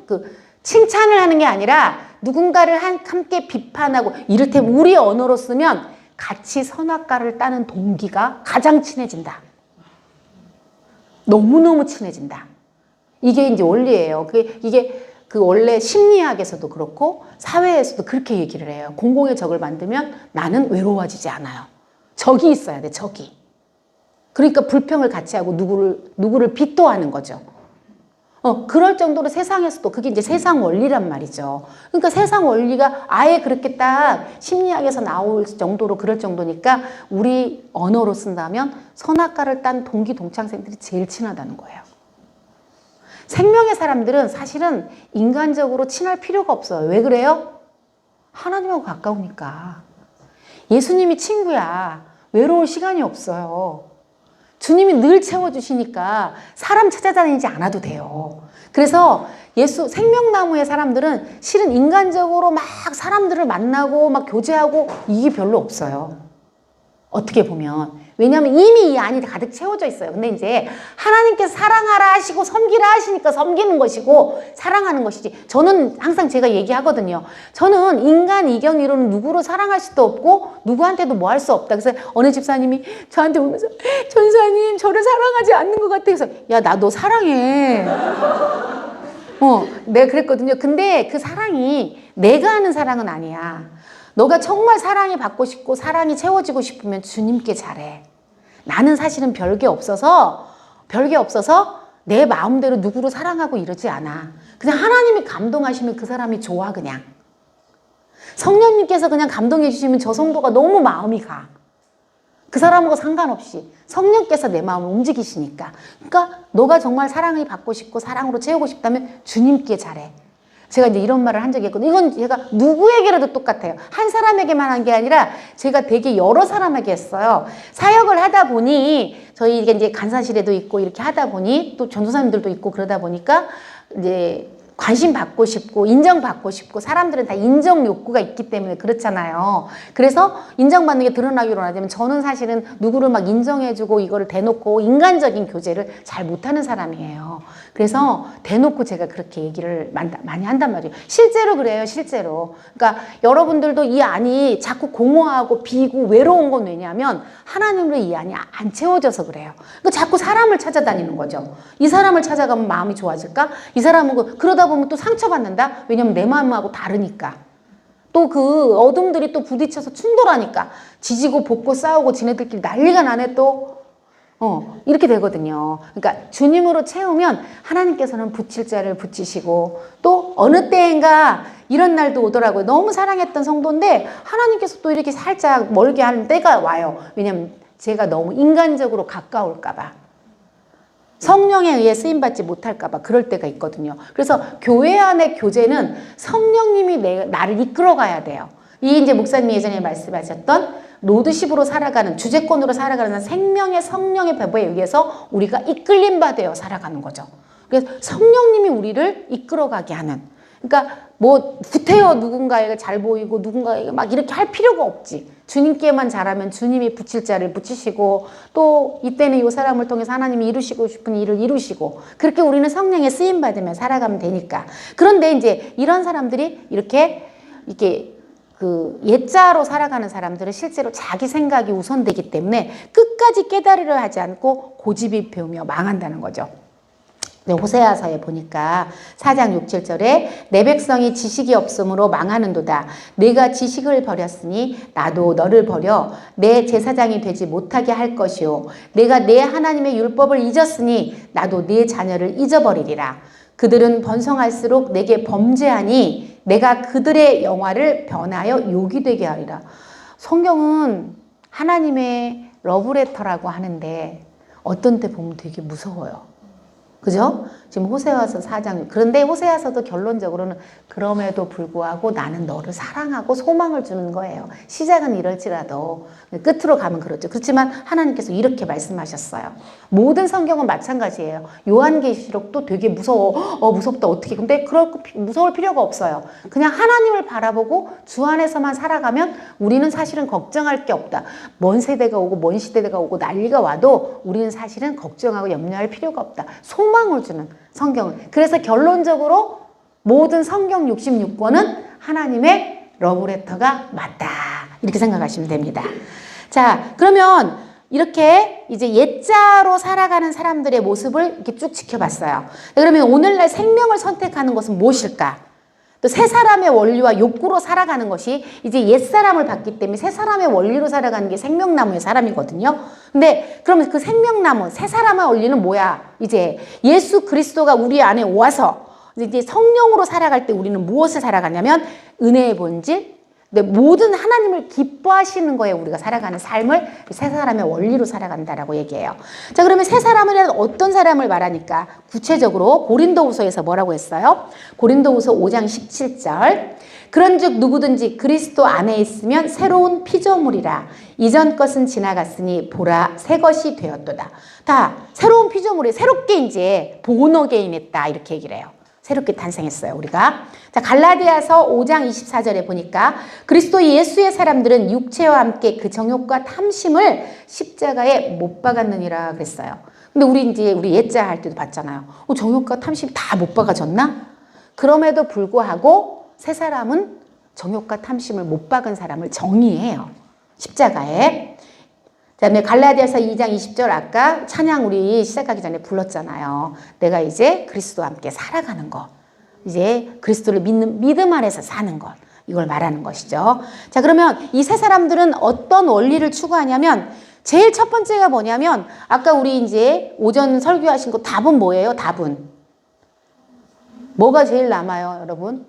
칭찬을 하는 게 아니라 누군가를 함께 비판하고, 이를테면 우리 언어로 쓰면 같이 선악과를 따는 동기가 가장 친해진다. 너무너무 친해진다. 이게 이제 원리예요. 이게 원래 심리학에서도 그렇고 사회에서도 그렇게 얘기를 해요. 공공의 적을 만들면 나는 외로워지지 않아요. 적이 있어야 돼, 적이. 그러니까 불평을 같이 하고 누구를 비토하는 거죠. 그럴 정도로 세상에서도 그게 이제 세상 원리란 말이죠. 그러니까 세상 원리가 아예 그렇게 딱 심리학에서 나올 정도로 그럴 정도니까 우리 언어로 쓴다면 선악과를 딴 동기 동창생들이 제일 친하다는 거예요. 생명의 사람들은 사실은 인간적으로 친할 필요가 없어요. 왜 그래요? 하나님하고 가까우니까. 예수님이 친구야. 외로울 시간이 없어요. 주님이 늘 채워주시니까 사람 찾아다니지 않아도 돼요. 그래서 생명나무의 사람들은 실은 인간적으로 막 사람들을 만나고 막 교제하고 이게 별로 없어요. 어떻게 보면. 왜냐하면 이미 이 안이 가득 채워져 있어요. 근데 이제 하나님께서 사랑하라 하시고 섬기라 하시니까 섬기는 것이고 사랑하는 것이지. 저는 항상 제가 얘기하거든요. 저는 인간 이경이로는 누구를 사랑할 수도 없고 누구한테도 뭐 할 수 없다. 그래서 어느 집사님이 저한테 오면서 전사님 저를 사랑하지 않는 것 같아. 그래서 야, 나 너 사랑해. 내가 그랬거든요. 근데 그 사랑이 내가 하는 사랑은 아니야. 너가 정말 사랑이 받고 싶고 사랑이 채워지고 싶으면 주님께 잘해. 나는 사실은 별게 없어서 내 마음대로 누구를 사랑하고 이러지 않아. 그냥 하나님이 감동하시면 그 사람이 좋아 그냥. 성령님께서 그냥 감동해 주시면 저 성도가 너무 마음이 가. 그 사람하고 상관없이 성령께서 내 마음을 움직이시니까. 그러니까 너가 정말 사랑을 받고 싶고 사랑으로 채우고 싶다면 주님께 잘해. 제가 이제 이런 말을 한 적이 있거든요. 이건 제가 누구에게라도 똑같아요. 한 사람에게만 한 게 아니라 제가 되게 여러 사람에게 했어요. 사역을 하다 보니 저희 이제 간사실에도 있고 이렇게 하다 보니 또 전도사님들도 있고 그러다 보니까 이제 관심 받고 싶고 인정받고 싶고 사람들은 다 인정 욕구가 있기 때문에 그렇잖아요. 그래서 인정받는 게 드러나기로 하자면 저는 사실은 누구를 막 인정해주고 이거를 대놓고 인간적인 교제를 잘 못하는 사람이에요. 그래서 대놓고 제가 그렇게 얘기를 많이 한단 말이에요. 실제로 그래요. 실제로. 그러니까 여러분들도 이 안이 자꾸 공허하고 비고 외로운 건 왜냐하면 하나님으로 이 안이 안 채워져서 그래요. 그러니까 자꾸 사람을 찾아다니는 거죠. 이 사람을 찾아가면 마음이 좋아질까? 이 사람은 그러다 보면 또 상처받는다? 왜냐면 내 마음하고 다르니까. 또 그 어둠들이 또 부딪혀서 충돌하니까 지지고 볶고 싸우고 지네들끼리 난리가 나네 또. 이렇게 되거든요. 그러니까 주님으로 채우면 하나님께서는 붙일 자를 붙이시고 또 어느 때인가 이런 날도 오더라고요. 너무 사랑했던 성도인데 하나님께서 또 이렇게 살짝 멀게 하는 때가 와요. 왜냐면 제가 너무 인간적으로 가까울까 봐. 성령에 의해 쓰임받지 못할까 봐 그럴 때가 있거든요. 그래서 교회 안의 교제는 성령님이 나를 이끌어 가야 돼요. 이 이제 목사님이 예전에 말씀하셨던 로드십으로 살아가는 주제권으로 살아가는 생명의 성령의 배부에 의해서 우리가 이끌림 받아요 살아가는 거죠. 그래서 성령님이 우리를 이끌어가게 하는. 그러니까 뭐 구태여 누군가에게 잘 보이고 누군가에게 막 이렇게 할 필요가 없지. 주님께만 잘하면 주님이 붙일 자를 붙이시고 또 이때는 이 사람을 통해서 하나님이 이루시고 싶은 일을 이루시고 그렇게 우리는 성령에 쓰임 받으며 살아가면 되니까. 그런데 이제 이런 사람들이 이렇게 그 옛자로 살아가는 사람들은 실제로 자기 생각이 우선되기 때문에 끝까지 깨달으려 하지 않고 고집이 배우며 망한다는 거죠. 호세아서에 보니까 4장 6, 7절에 내 백성이 지식이 없으므로 망하는도다. 내가 지식을 버렸으니 나도 너를 버려 내 제사장이 되지 못하게 할 것이요. 내가 내 하나님의 율법을 잊었으니 나도 네 자녀를 잊어버리리라. 그들은 번성할수록 내게 범죄하니 내가 그들의 영화를 변하여 욕이 되게 하리라. 성경은 하나님의 러브레터라고 하는데 어떤 때 보면 되게 무서워요. 그죠? 지금 호세아서 4장. 그런데 호세아서도 결론적으로는 그럼에도 불구하고 나는 너를 사랑하고 소망을 주는 거예요. 시작은 이럴지라도 끝으로 가면 그렇죠. 그렇지만 하나님께서 이렇게 말씀하셨어요. 모든 성경은 마찬가지예요. 요한계시록도 되게 무서워. 무섭다. 어떻게. 근데 무서울 필요가 없어요. 그냥 하나님을 바라보고 주 안에서만 살아가면 우리는 사실은 걱정할 게 없다. 먼 세대가 오고 먼 시대가 오고 난리가 와도 우리는 사실은 걱정하고 염려할 필요가 없다. 소망을 주는 성경은. 그래서 결론적으로 모든 성경 66권은 하나님의 러브레터가 맞다. 이렇게 생각하시면 됩니다. 자, 그러면 이렇게 이제 옛자로 살아가는 사람들의 모습을 이렇게 쭉 지켜봤어요. 그러면 오늘날 생명을 선택하는 것은 무엇일까? 또 새 사람의 원리와 욕구로 살아가는 것이 이제 옛 사람을 받기 때문에 새 사람의 원리로 살아가는 게 생명나무의 사람이거든요. 근데 그러면 그 생명나무, 새 사람의 원리는 뭐야? 이제 예수 그리스도가 우리 안에 와서 이제 성령으로 살아갈 때 우리는 무엇을 살아가냐면 은혜의 본질, 모든 하나님을 기뻐하시는 거에 우리가 살아가는 삶을 새 사람의 원리로 살아간다라고 얘기해요. 자, 그러면 새 사람은 어떤 사람을 말하니까 구체적으로 고린도후서에서 뭐라고 했어요? 고린도후서 5장 17절. 그런즉 누구든지 그리스도 안에 있으면 새로운 피조물이라. 이전 것은 지나갔으니 보라 새 것이 되었도다. 다 새로운 피조물이 새롭게 이제 본어게인 했다 이렇게 얘기를 해요. 새롭게 탄생했어요, 우리가. 자, 갈라디아서 5장 24절에 보니까 그리스도 예수의 사람들은 육체와 함께 그 정욕과 탐심을 십자가에 못 박았느니라 그랬어요. 근데 우리 옛자 할 때도 봤잖아요. 정욕과 탐심 다 못 박아졌나? 그럼에도 불구하고 새 사람은 정욕과 탐심을 못 박은 사람을 정의해요. 십자가에. 그다음에 갈라디아서 2장 20절 아까 찬양 우리 시작하기 전에 불렀잖아요. 내가 이제 그리스도와 함께 살아가는 것. 이제 그리스도를 믿는 믿음 안에서 사는 것. 이걸 말하는 것이죠. 자, 그러면 이 세 사람들은 어떤 원리를 추구하냐면 제일 첫 번째가 뭐냐면 아까 우리 이제 오전 설교하신 거 답은 뭐예요? 답은. 뭐가 제일 남아요, 여러분?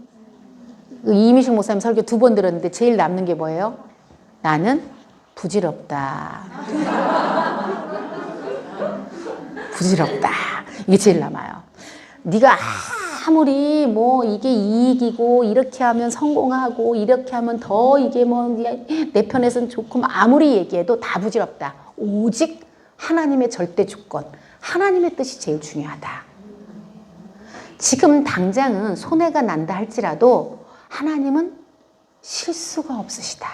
이미식 목사님 설교 2번 들었는데 제일 남는 게 뭐예요? 나는 부질없다. 부질없다. 이게 제일 남아요. 네가 아무리 뭐 이게 이익이고 이렇게 하면 성공하고 이렇게 하면 더 이게 뭐 내 편에서는 좋고 아무리 얘기해도 다 부질없다. 오직 하나님의 절대 주권, 하나님의 뜻이 제일 중요하다. 지금 당장은 손해가 난다 할지라도 하나님은 실수가 없으시다.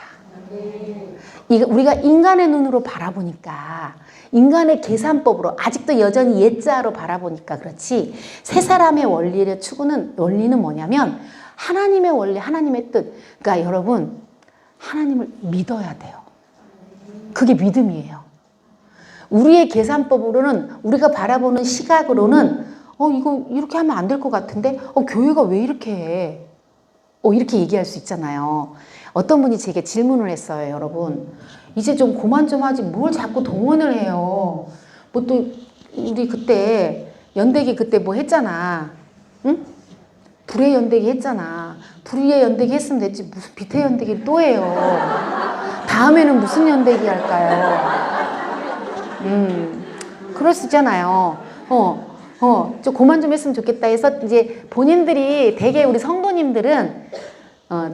우리가 인간의 눈으로 바라보니까 인간의 계산법으로 아직도 여전히 옛자로 바라보니까 그렇지 새 사람의 원리는 뭐냐면 하나님의 원리, 하나님의 뜻. 그러니까 여러분 하나님을 믿어야 돼요. 그게 믿음이에요. 우리의 계산법으로는 우리가 바라보는 시각으로는 이거 이렇게 하면 안 될 것 같은데 교회가 왜 이렇게 해? 이렇게 얘기할 수 있잖아요. 어떤 분이 제게 질문을 했어요, 여러분. 이제 좀 그만 좀 하지 뭘 자꾸 동원을 해요. 뭐 또 우리 그때 연대기 그때 뭐 했잖아. 응? 불의 연대기 했잖아. 불의 연대기 했으면 됐지 무슨 빛의 연대기를 또 해요. 다음에는 무슨 연대기 할까요? 그럴 수 있잖아요. 좀 그만 좀 했으면 좋겠다 해서 이제 본인들이 되게 우리 성도님들은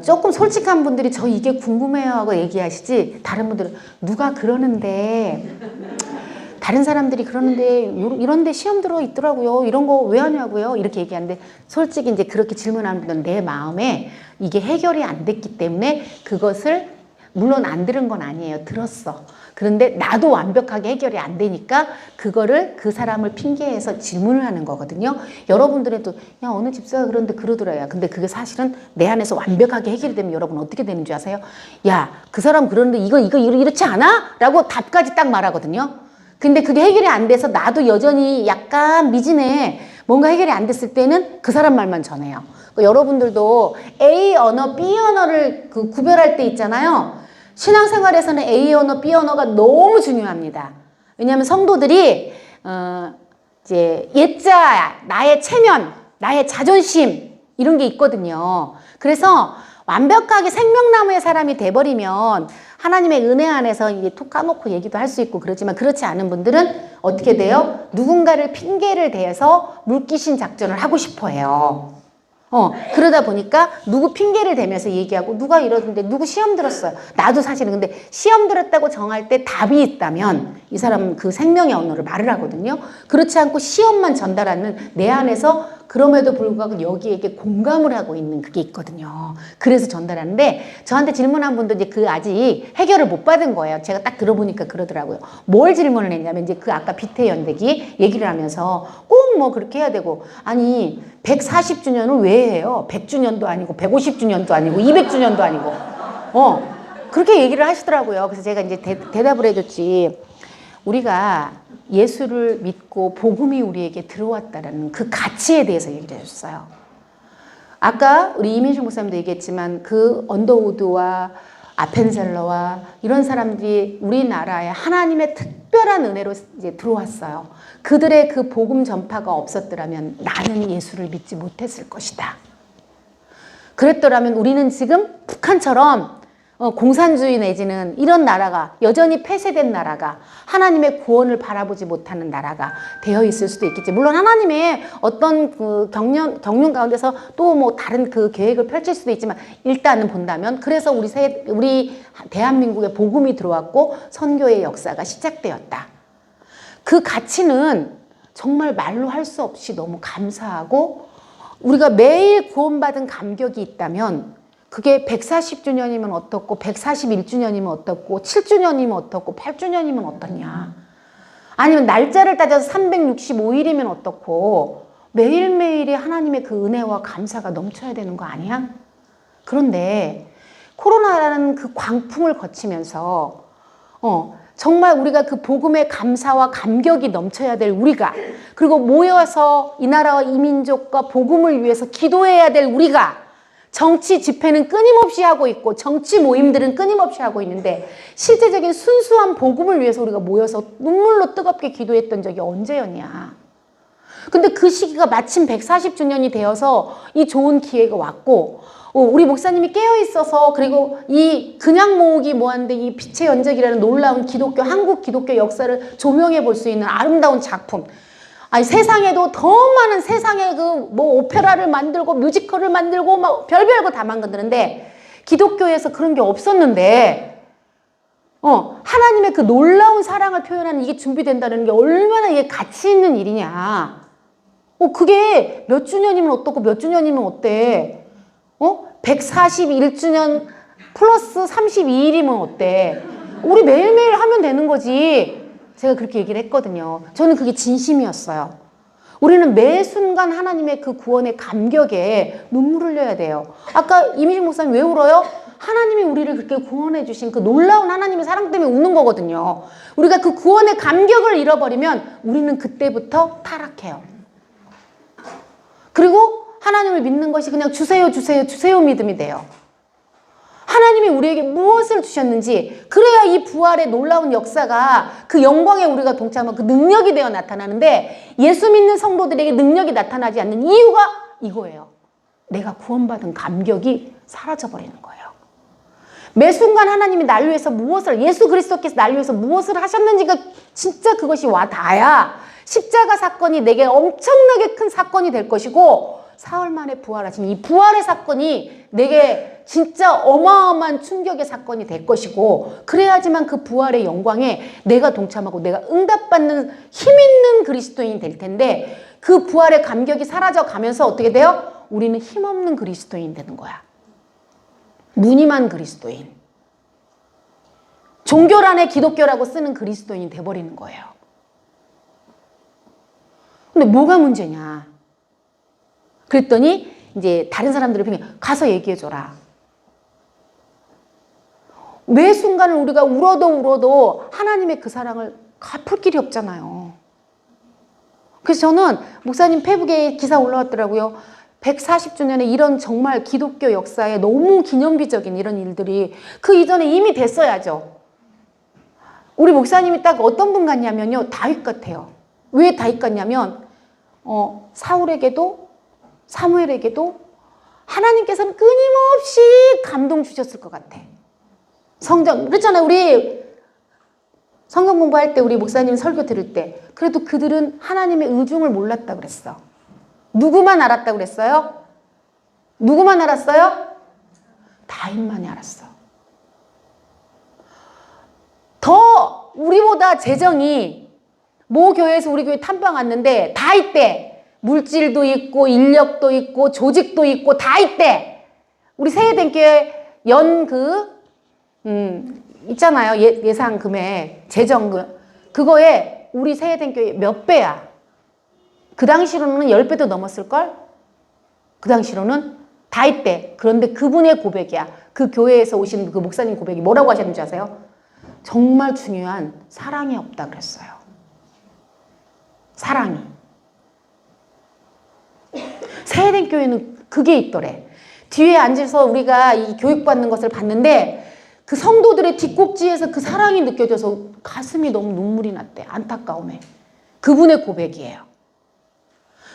조금 솔직한 분들이 저 이게 궁금해요 하고 얘기하시지 다른 분들은 누가 그러는데 다른 사람들이 그러는데 이런데 시험 들어 있더라고요. 이런 거 왜 하냐고요. 이렇게 얘기하는데 솔직히 이제 그렇게 질문하는 분들은 내 마음에 이게 해결이 안 됐기 때문에 그것을 물론 안 들은 건 아니에요. 들었어. 그런데 나도 완벽하게 해결이 안 되니까 그거를 그 사람을 핑계해서 질문을 하는 거거든요. 여러분들도 야 어느 집사가 그런데 그러더라야. 근데 그게 사실은 내 안에서 완벽하게 해결이 되면 여러분 어떻게 되는 줄 아세요? 야 그 사람 그러는데 이거 이렇지 않아? 라고 답까지 딱 말하거든요. 근데 그게 해결이 안 돼서 나도 여전히 약간 미진해. 뭔가 해결이 안 됐을 때는 그 사람 말만 전해요. 여러분들도 A 언어, B 언어를 구별할 때 있잖아요. 신앙생활에서는 A 언어, B 언어가 너무 중요합니다. 왜냐하면 성도들이 이제 옛자, 나의 체면, 나의 자존심 이런 게 있거든요. 그래서 완벽하게 생명나무의 사람이 돼버리면 하나님의 은혜 안에서 이게 툭 까놓고 얘기도 할 수 있고 그렇지만 그렇지 않은 분들은 어떻게 돼요? 누군가를 핑계를 대서 물귀신 작전을 하고 싶어 해요. 그러다 보니까 누구 핑계를 대면서 얘기하고 누가 이러던데 누구 시험 들었어요. 나도 사실은 근데 시험 들었다고 정할 때 답이 있다면 이 사람은 그 생명의 언어를 말을 하거든요. 그렇지 않고 시험만 전달하는 내 안에서 그럼에도 불구하고 여기에게 공감을 하고 있는 그게 있거든요. 그래서 전달하는데 저한테 질문한 분도 이제 그 아직 해결을 못 받은 거예요. 제가 딱 들어보니까 그러더라고요. 뭘 질문을 했냐면 이제 그 아까 빛의 연대기 얘기를 하면서 꼭 뭐 그렇게 해야 되고 아니 140주년을 왜 해요? 100주년도 아니고 150주년도 아니고 200주년도 아니고 그렇게 얘기를 하시더라고요. 그래서 제가 이제 대답을 해줬지. 우리가 예수를 믿고 복음이 우리에게 들어왔다라는 그 가치에 대해서 얘기를 해줬어요. 아까 우리 이민식 목사님도 얘기했지만 그 언더우드와 아펜셀러와 이런 사람들이 우리나라에 하나님의 특별한 은혜로 이제 들어왔어요. 그들의 그 복음 전파가 없었더라면 나는 예수를 믿지 못했을 것이다. 그랬더라면 우리는 지금 북한처럼 공산주의 내지는 이런 나라가 여전히 폐쇄된 나라가 하나님의 구원을 바라보지 못하는 나라가 되어 있을 수도 있겠지. 물론 하나님의 어떤 그 경륜 가운데서 또 뭐 다른 그 계획을 펼칠 수도 있지만 일단은 본다면 그래서 우리 대한민국에 복음이 들어왔고 선교의 역사가 시작되었다. 그 가치는 정말 말로 할 수 없이 너무 감사하고 우리가 매일 구원받은 감격이 있다면 그게 140주년이면 어떻고 141주년이면 어떻고 7주년이면 어떻고 8주년이면 어떻냐. 아니면 날짜를 따져서 365일이면 어떻고 매일매일이 하나님의 그 은혜와 감사가 넘쳐야 되는 거 아니야? 그런데 코로나라는 그 광풍을 거치면서 정말 우리가 그 복음의 감사와 감격이 넘쳐야 될 우리가 그리고 모여서 이 나라와 이 민족과 복음을 위해서 기도해야 될 우리가 정치 집회는 끊임없이 하고 있고 정치 모임들은 끊임없이 하고 있는데 실제적인 순수한 복음을 위해서 우리가 모여서 눈물로 뜨겁게 기도했던 적이 언제였냐. 근데 그 시기가 마침 140주년이 되어서 이 좋은 기회가 왔고 우리 목사님이 깨어있어서 그리고 이 그냥 모으기 뭐하는데 이 빛의 연적이라는 놀라운 기독교 한국 기독교 역사를 조명해 볼 수 있는 아름다운 작품 아니 세상에도 더 많은 세상에 그 뭐 오페라를 만들고 뮤지컬을 만들고 막 별별 거 다 만드는데 기독교에서 그런 게 없었는데 하나님의 그 놀라운 사랑을 표현하는 이게 준비된다는 게 얼마나 이게 가치 있는 일이냐. 그게 몇 주년이면 어떻고 몇 주년이면 어때? 141주년 플러스 32일이면 어때? 우리 매일매일 하면 되는 거지. 제가 그렇게 얘기를 했거든요. 저는 그게 진심이었어요. 우리는 매 순간 하나님의 그 구원의 감격에 눈물을 흘려야 돼요. 아까 이민식 목사님 왜 울어요? 하나님이 우리를 그렇게 구원해 주신 그 놀라운 하나님의 사랑 때문에 우는 거거든요. 우리가 그 구원의 감격을 잃어버리면 우리는 그때부터 타락해요. 그리고 하나님을 믿는 것이 그냥 주세요 주세요 주세요 믿음이 돼요. 하나님이 우리에게 무엇을 주셨는지 그래야 이 부활의 놀라운 역사가 그 영광에 우리가 동참하고 그 능력이 되어 나타나는데 예수 믿는 성도들에게 능력이 나타나지 않는 이유가 이거예요. 내가 구원받은 감격이 사라져버리는 거예요. 매 순간 하나님이 날 위해서 무엇을 예수 그리스도께서 날 위해서 무엇을 하셨는지가 진짜 그것이 와닿아야 십자가 사건이 내게 엄청나게 큰 사건이 될 것이고 사흘 만에 부활하신 이 부활의 사건이 내게 진짜 어마어마한 충격의 사건이 될 것이고 그래야지만 그 부활의 영광에 내가 동참하고 내가 응답받는 힘있는 그리스도인이 될 텐데 그 부활의 감격이 사라져 가면서 어떻게 돼요? 우리는 힘없는 그리스도인 되는 거야. 무늬만 그리스도인. 종교란에 기독교라고 쓰는 그리스도인이 돼버리는 거예요. 근데 뭐가 문제냐? 그랬더니 이제 다른 사람들을 보면 가서 얘기해줘라. 매 순간을 우리가 울어도 하나님의 그 사랑을 갚을 길이 없잖아요. 그래서 저는 목사님 페북에 기사 올라왔더라고요. 140주년에 이런 정말 기독교 역사에 너무 기념비적인 이런 일들이 그 이전에 이미 됐어야죠. 우리 목사님이 딱 어떤 분 같냐면요. 다윗 같아요. 왜 다윗 같냐면 사울에게도 사무엘에게도 하나님께서는 끊임없이 감동 주셨을 것 같아. 성경 그랬잖아요. 우리 성경 공부할 때 우리 목사님 설교 들을 때 그래도 그들은 하나님의 의중을 몰랐다 그랬어. 누구만 알았다 그랬어요? 누구만 알았어요? 다윗만이 알았어. 더 우리보다 재정이 모 교회에서 우리 교회 탐방 왔는데 다 있대. 물질도 있고 인력도 있고 조직도 있고 다 있대. 우리 새해den교회 있잖아요. 예상 금액 재정금 그거에 우리 새해den교회 몇 배야? 그 당시로는 10배도 넘었을걸? 그 당시로는 다 있대. 그런데 그분의 고백이야. 그 교회에서 오신 그 목사님 고백이 뭐라고 하셨는지 아세요? 정말 중요한 사랑이 없다 그랬어요. 사랑이. 새해den교회는 그게 있더래. 뒤에 앉아서 우리가 이 교육받는 것을 봤는데 그 성도들의 뒷꼭지에서 그 사랑이 느껴져서 가슴이 너무 눈물이 났대. 안타까움에. 그분의 고백이에요.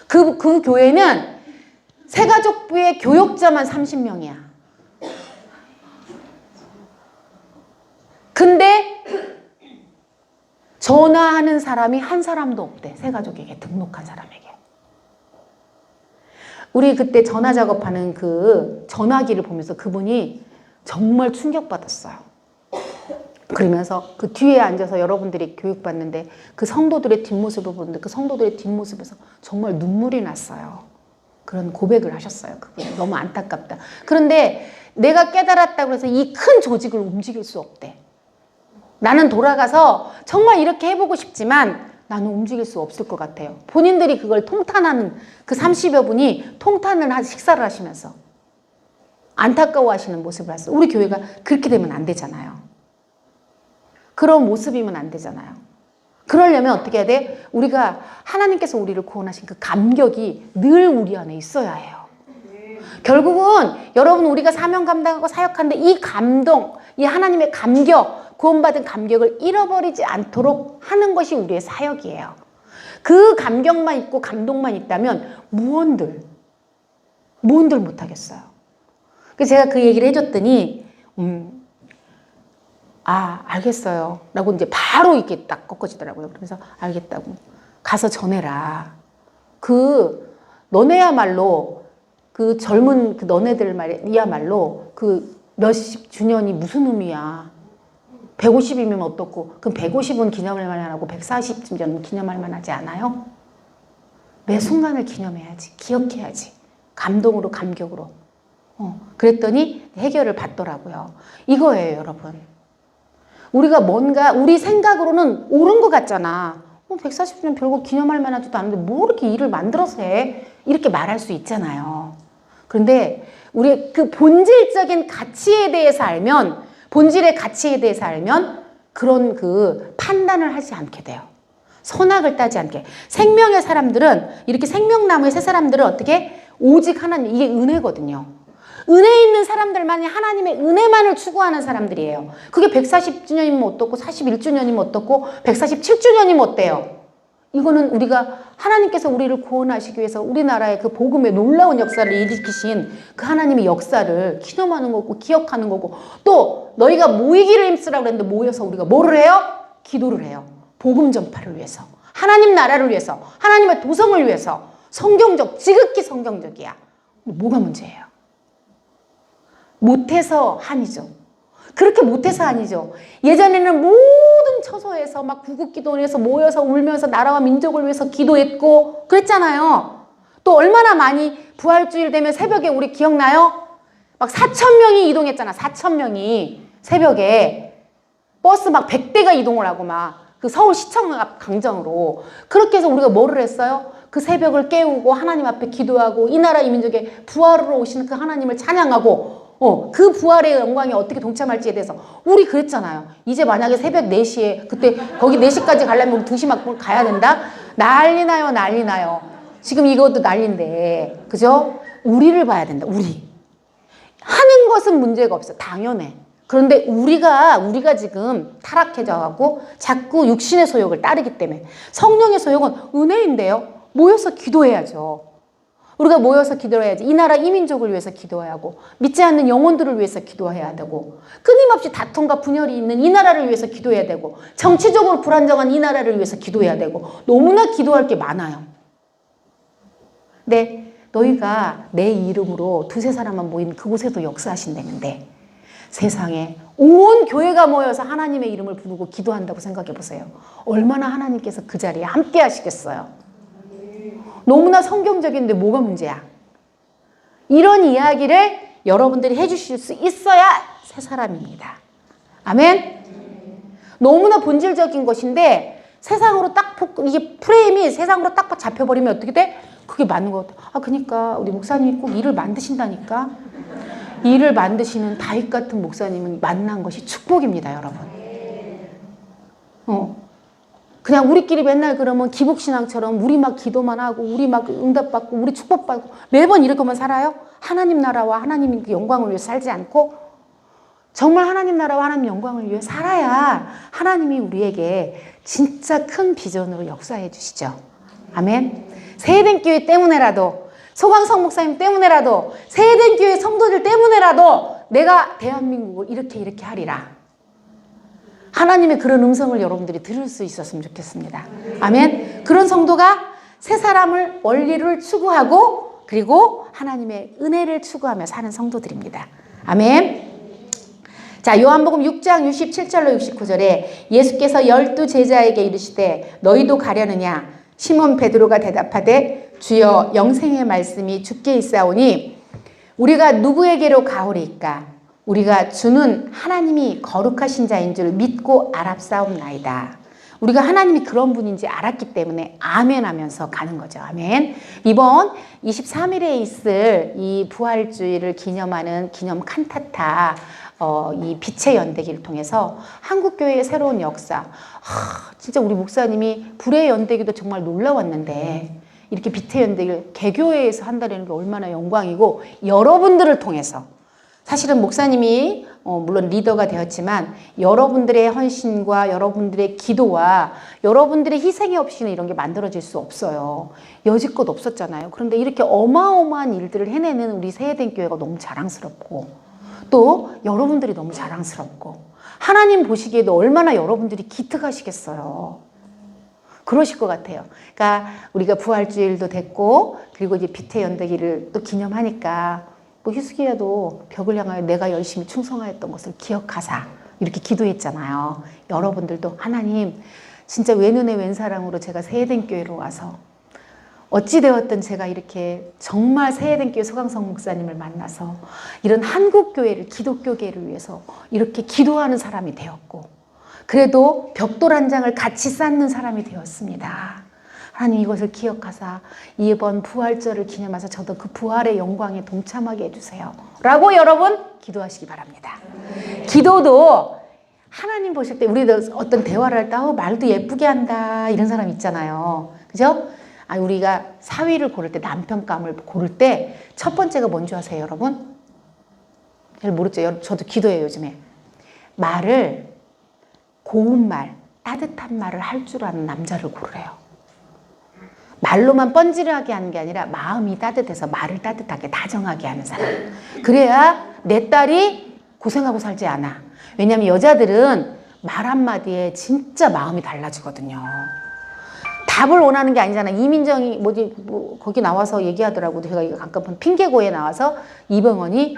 그 교회는 새가족부의 교역자만 30명이야. 근데 전화하는 사람이 한 사람도 없대. 새가족에게 등록한 사람에게. 우리 그때 전화 작업하는 그 전화기를 보면서 그분이 정말 충격받았어요. 그러면서 그 뒤에 앉아서 여러분들이 교육받는데 그 성도들의 뒷모습을 보는데 그 성도들의 뒷모습에서 정말 눈물이 났어요. 그런 고백을 하셨어요. 그분이. 너무 안타깝다. 그런데 내가 깨달았다고 해서 이 큰 조직을 움직일 수 없대. 나는 돌아가서 정말 이렇게 해보고 싶지만 나는 움직일 수 없을 것 같아요. 본인들이 그걸 통탄하는 그 30여 분이 통탄을 식사를 하시면서 안타까워하시는 모습을 봤어요. 우리 교회가 그렇게 되면 안 되잖아요. 그런 모습이면 안 되잖아요. 그러려면 어떻게 해야 돼? 우리가 하나님께서 우리를 구원하신 그 감격이 늘 우리 안에 있어야 해요. 결국은 여러분 우리가 사명 감당하고 사역하는데 이 감동, 이 하나님의 감격, 구원받은 감격을 잃어버리지 않도록 하는 것이 우리의 사역이에요. 그 감격만 있고 감동만 있다면 무언들 못하겠어요. 그래서 제가 그 얘기를 해줬더니 알겠어요 라고 이제 바로 이렇게 딱 꺾어지더라고요. 그래서 알겠다고. 가서 전해라. 너네야말로 그 젊은 그 너네들 말이야말로 그 몇십 주년이 무슨 의미야. 150이면 어떻고. 그럼 150은 기념할 만하고 140주년 기념할 만하지 않아요? 매 순간을 기념해야지. 기억해야지. 감동으로 감격으로. 그랬더니 해결을 받더라고요. 이거예요, 여러분. 우리가 뭔가 우리 생각으로는 옳은 것 같잖아. 140주년 별거 기념할 만하지도 않은데 뭐 이렇게 일을 만들어서 해? 이렇게 말할 수 있잖아요. 그런데 우리 그 본질적인 가치에 대해서 알면, 본질의 가치에 대해서 알면 그런 그 판단을 하지 않게 돼요. 선악을 따지 않게. 생명의 사람들은, 이렇게 생명나무의 새 사람들은 어떻게? 오직 하나님, 이게 은혜거든요. 은혜 있는 사람들만이 하나님의 은혜만을 추구하는 사람들이에요. 그게 140주년이면 어떻고 41주년이면 어떻고 147주년이면 어때요? 이거는 우리가 하나님께서 우리를 구원하시기 위해서 우리나라의 그 복음의 놀라운 역사를 일으키신 그 하나님의 역사를 기념하는 거고 기억하는 거고, 또 너희가 모이기를 힘쓰라고 그랬는데 모여서 우리가 뭐를 해요? 기도를 해요. 복음 전파를 위해서, 하나님 나라를 위해서, 하나님의 도성을 위해서. 성경적, 지극히 성경적이야. 뭐가 문제예요? 못해서 아니죠. 그렇게 못해서 아니죠. 예전에는 모든 처소에서 막 구국기도원에서 모여서 울면서 나라와 민족을 위해서 기도했고 그랬잖아요. 또 얼마나 많이 부활주일 되면 새벽에 우리 기억나요? 막 4,000명이 이동했잖아. 4,000명이 새벽에 버스 막 100대가 이동을 하고 막 그 서울시청 앞 강정으로. 그렇게 해서 우리가 뭐를 했어요? 그 새벽을 깨우고 하나님 앞에 기도하고 이 나라 이 민족의 부활으로 오시는 그 하나님을 찬양하고 그 부활의 영광에 어떻게 동참할지에 대해서 우리 그랬잖아요. 이제 만약에 새벽 4시에 그때 거기 4시까지 가려면 우리 2시 막 가야 된다? 난리 나요, 난리 나요. 지금 이것도 난리인데, 그죠? 우리를 봐야 된다, 우리. 하는 것은 문제가 없어. 당연해. 그런데 우리가 지금 타락해져갖고 자꾸 육신의 소욕을 따르기 때문에. 성령의 소욕은 은혜인데요. 모여서 기도해야죠. 우리가 모여서 기도해야지. 이 나라 이 민족을 위해서 기도해야 하고, 믿지 않는 영혼들을 위해서 기도해야 되고, 끊임없이 다툼과 분열이 있는 이 나라를 위해서 기도해야 되고, 정치적으로 불안정한 이 나라를 위해서 기도해야 되고, 너무나 기도할 게 많아요. 네, 너희가 내 이름으로 두세 사람만 모인 그곳에도 역사하신다는데 세상에 온 교회가 모여서 하나님의 이름을 부르고 기도한다고 생각해 보세요. 얼마나 하나님께서 그 자리에 함께 하시겠어요. 너무나 성경적인데 뭐가 문제야? 이런 이야기를 여러분들이 해주실 수 있어야 새 사람입니다. 아멘? 너무나 본질적인 것인데 세상으로 딱 이게 프레임이 세상으로 딱 잡혀버리면 어떻게 돼? 그게 맞는 것 같아. 그러니까 우리 목사님이 꼭 일을 만드신다니까. 일을 만드시는 다윗 같은 목사님은 만난 것이 축복입니다, 여러분. 그냥 우리끼리 맨날 그러면 기복신앙처럼 우리 막 기도만 하고 우리 막 응답받고 우리 축복받고 매번 이렇게만 살아요? 하나님 나라와 하나님 영광을 위해 살지 않고 정말 하나님 나라와 하나님 영광을 위해 살아야 하나님이 우리에게 진짜 큰 비전으로 역사해 주시죠. 아멘. 세eden 교회 때문에라도, 소강성 목사님 때문에라도, 세eden 교회 성도들 때문에라도 내가 대한민국을 이렇게 하리라. 하나님의 그런 음성을 여러분들이 들을 수 있었으면 좋겠습니다. 아멘. 그런 성도가 새 사람을, 원리를 추구하고 그리고 하나님의 은혜를 추구하며 사는 성도들입니다. 아멘. 자, 요한복음 6장 67절로 69절에 예수께서 12 제자에게 이르시되 너희도 가려느냐? 시몬 베드로가 대답하되 주여 영생의 말씀이 주께 있사오니 우리가 누구에게로 가오리이까? 우리가 주는 하나님이 거룩하신 자인 줄 믿고 알았사옵나이다. 우리가 하나님이 그런 분인지 알았기 때문에 아멘 하면서 가는 거죠. 아멘. 이번 23일에 있을 이 부활주의를 기념하는 기념 칸타타 이 빛의 연대기를 통해서 한국교회의 새로운 역사, 진짜 우리 목사님이 불의 연대기도 정말 놀라웠는데 이렇게 빛의 연대기를 개교회에서 한다는 게 얼마나 영광이고, 여러분들을 통해서 사실은 목사님이 물론 리더가 되었지만 여러분들의 헌신과 여러분들의 기도와 여러분들의 희생이 없이는 이런 게 만들어질 수 없어요. 여지껏 없었잖아요. 그런데 이렇게 어마어마한 일들을 해내는 우리 세eden 교회가 너무 자랑스럽고, 또 여러분들이 너무 자랑스럽고, 하나님 보시기에도 얼마나 여러분들이 기특하시겠어요. 그러실 것 같아요. 그러니까 우리가 부활주일도 됐고, 그리고 이제 빛의 연대기를 또 기념하니까 뭐 히스기야도 벽을 향하여 내가 열심히 충성하였던 것을 기억하사 이렇게 기도했잖아요. 여러분들도 하나님, 진짜 왼은혜 왼사랑으로 제가 세eden 교회로 와서 어찌되었든 제가 이렇게 정말 세eden 교회 소강성 목사님을 만나서 이런 한국교회를, 기독교계를 위해서 이렇게 기도하는 사람이 되었고, 그래도 벽돌 한 장을 같이 쌓는 사람이 되었습니다. 하나님, 이것을 기억하사 이번 부활절을 기념해서 저도 그 부활의 영광에 동참하게 해주세요 라고 여러분 기도하시기 바랍니다. 기도도 하나님 보실 때 우리도 어떤 대화를 할 때 말도 예쁘게 한다 이런 사람 있잖아요. 그죠? 우리가 사위를 고를 때, 남편감을 고를 때 첫 번째가 뭔지 아세요, 여러분? 잘 모르죠? 저도 기도해요, 요즘에. 말을, 고운 말, 따뜻한 말을 할 줄 아는 남자를 고르래요. 말로만 뻔질하게 하는 게 아니라 마음이 따뜻해서 말을 따뜻하게 다정하게 하는 사람. 그래야 내 딸이 고생하고 살지 않아. 왜냐하면 여자들은 말 한마디에 진짜 마음이 달라지거든요. 답을 원하는 게 아니잖아. 이민정이 거기 나와서 얘기하더라고. 제가 이거 가끔 핑계고에 나와서 이병헌이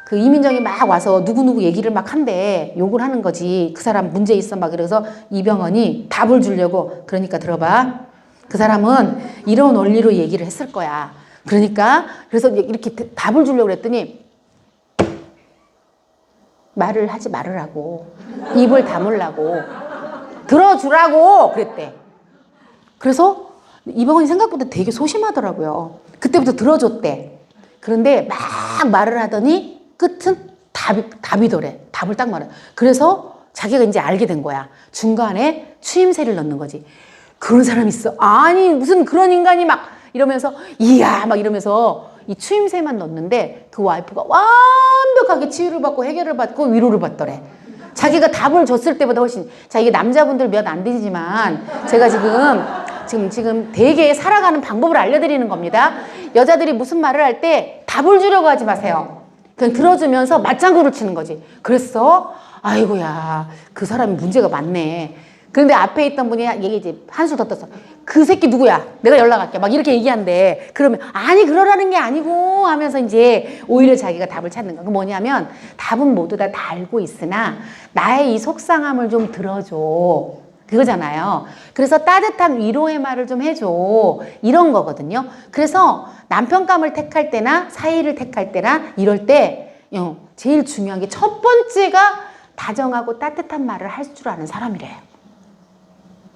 그 이민정이 막 와서 누구누구 얘기를 막 한대. 욕을 하는 거지. 그 사람 문제 있어 막. 그래서 이병헌이 답을 주려고, 그러니까 들어봐. 그 사람은 이런 원리로 얘기를 했을 거야. 그러니까 그래서 이렇게 답을 주려고 그랬더니 말을 하지 말으라고, 입을 다물라고, 들어주라고 그랬대. 그래서 이병헌이 생각보다 되게 소심하더라고요. 그때부터 들어줬대. 그런데 막 말을 하더니 끝은 답이더래. 답을 딱 말해. 그래서 자기가 이제 알게 된 거야. 중간에 추임새를 넣는 거지. 그런 사람 있어. 아니 무슨 그런 인간이 막 이러면서 이야 막 이러면서 이 추임새만 넣는데 그 와이프가 완벽하게 치유를 받고 해결을 받고 위로를 받더래. 자기가 답을 줬을 때보다 훨씬. 자, 이게 남자분들 몇 안 되지만 제가 지금 되게 살아가는 방법을 알려드리는 겁니다. 여자들이 무슨 말을 할 때 답을 주려고 하지 마세요. 그냥 들어주면서 맞장구를 치는 거지. 그랬어? 아이고야, 그 사람이 문제가 많네. 그런데 앞에 있던 분이 얘기지, 한술 더 떴어. 그 새끼 누구야? 내가 연락할게. 막 이렇게 얘기한대. 그러면 아니 그러라는 게 아니고 하면서 이제 오히려 자기가 답을 찾는 거야. 그 뭐냐면 답은 모두 다 알고 있으나 나의 이 속상함을 좀 들어줘. 그거잖아요. 그래서 따뜻한 위로의 말을 좀 해줘. 이런 거거든요. 그래서 남편감을 택할 때나 사이를 택할 때나 이럴 때 제일 중요한 게 첫 번째가 다정하고 따뜻한 말을 할 줄 아는 사람이래요.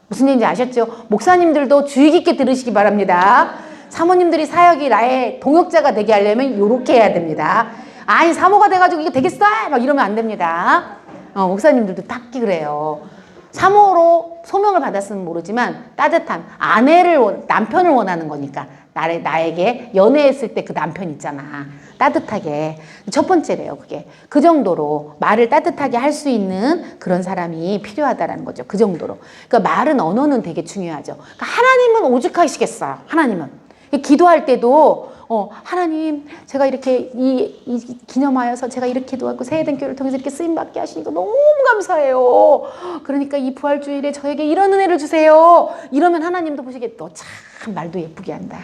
무슨 얘기인지 아셨죠? 목사님들도 주의 깊게 들으시기 바랍니다. 사모님들이 사역이 나의 동역자가 되게 하려면 이렇게 해야 됩니다. 아니 사모가 돼가지고 이게 되겠어? 막 이러면 안 됩니다. 목사님들도 딱히 그래요. 사모로 소명을 받았으면 모르지만 따뜻한 남편을 원하는 거니까 나에게 연애했을 때 그 남편 있잖아. 따뜻하게. 첫 번째래요, 그게. 그 정도로 말을 따뜻하게 할 수 있는 그런 사람이 필요하다라는 거죠. 그 정도로. 그러니까 말은, 언어는 되게 중요하죠. 그러니까 하나님은 오죽하시겠어요. 하나님은. 기도할 때도 하나님, 제가 이렇게 이 기념하여서 제가 이렇게 도왔고 새해된 교회를 통해서 이렇게 쓰임받게 하시니까 너무 감사해요. 그러니까 이 부활주일에 저에게 이런 은혜를 주세요. 이러면 하나님도 보시기에 너 참 말도 예쁘게 한다.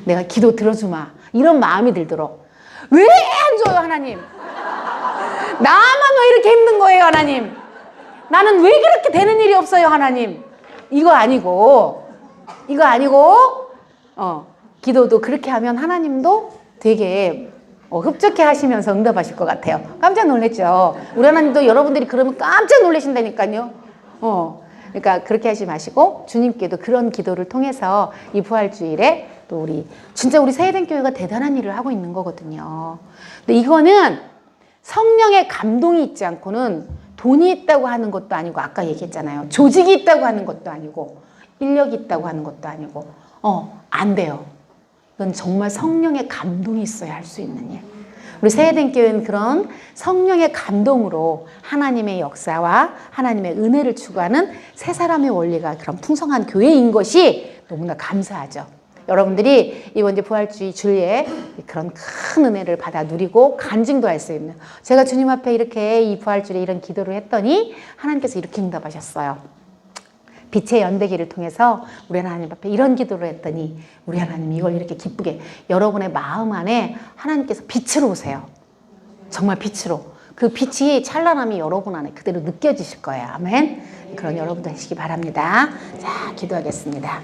내가 기도 들어주마. 이런 마음이 들도록. 왜 안 줘요, 하나님? 나만 왜 이렇게 힘든 거예요, 하나님? 나는 왜 그렇게 되는 일이 없어요, 하나님? 이거 아니고, 기도도 그렇게 하면 하나님도 되게 흡족해 하시면서 응답하실 것 같아요. 깜짝 놀랐죠? 우리 하나님도 여러분들이 그러면 깜짝 놀라신다니까요. 그러니까 그렇게 하지 마시고 주님께도 그런 기도를 통해서 이 부활주일에 또 진짜 우리 새해된 교회가 대단한 일을 하고 있는 거거든요. 근데 이거는 성령의 감동이 있지 않고는 돈이 있다고 하는 것도 아니고, 아까 얘기했잖아요. 조직이 있다고 하는 것도 아니고, 인력이 있다고 하는 것도 아니고, 안 돼요. 이건 정말 성령의 감동이 있어야 할 수 있는 일. 우리 새해된 교회는 그런 성령의 감동으로 하나님의 역사와 하나님의 은혜를 추구하는 세 사람의 원리가 그런 풍성한 교회인 것이 너무나 감사하죠. 여러분들이 이번 이제 부활주의 주일에 그런 큰 은혜를 받아 누리고 간증도 할 수 있는, 제가 주님 앞에 이렇게 이 부활주일에 이런 기도를 했더니 하나님께서 이렇게 응답하셨어요. 빛의 연대기를 통해서 우리 하나님 앞에 이런 기도를 했더니 우리 하나님 이걸 이렇게 기쁘게, 여러분의 마음 안에 하나님께서 빛으로 오세요. 정말 빛으로. 그 빛이 찬란함이 여러분 안에 그대로 느껴지실 거예요. 아멘. 그런 여러분들 하시기 바랍니다. 자, 기도하겠습니다.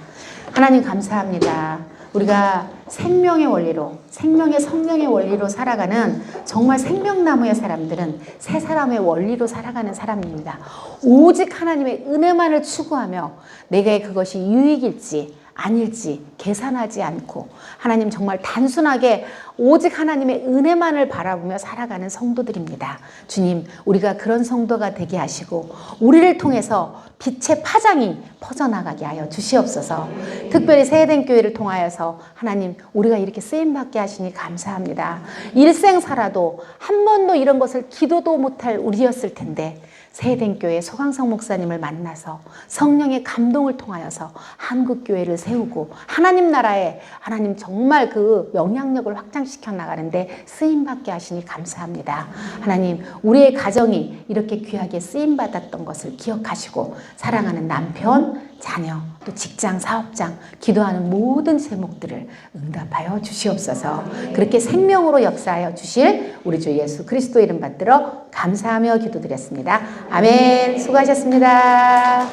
하나님 감사합니다. 우리가 생명의 원리로, 생명의 성령의 원리로 살아가는 정말 생명나무의 사람들은 세 사람의 원리로 살아가는 사람입니다. 오직 하나님의 은혜만을 추구하며 내게 그것이 유익일지 아닐지 계산하지 않고 하나님 정말 단순하게 오직 하나님의 은혜만을 바라보며 살아가는 성도들입니다. 주님, 우리가 그런 성도가 되게 하시고 우리를 통해서 빛의 파장이 퍼져나가게 하여 주시옵소서. 특별히 새해된 교회를 통하여서 하나님, 우리가 이렇게 쓰임받게 하시니 감사합니다. 일생 살아도 한 번도 이런 것을 기도도 못할 우리였을 텐데 새해된 교회 소강성 목사님을 만나서 성령의 감동을 통하여서 한국교회를 세우고 하나님 나라에 하나님 정말 그 영향력을 확장시켜 나가는데 쓰임받게 하시니 감사합니다. 하나님, 우리의 가정이 이렇게 귀하게 쓰임받았던 것을 기억하시고 사랑하는 남편, 자녀, 또 직장, 사업장, 기도하는 모든 제목들을 응답하여 주시옵소서. 그렇게 생명으로 역사하여 주실 우리 주 예수 그리스도 이름 받들어 감사하며 기도드렸습니다. 아멘. 수고하셨습니다.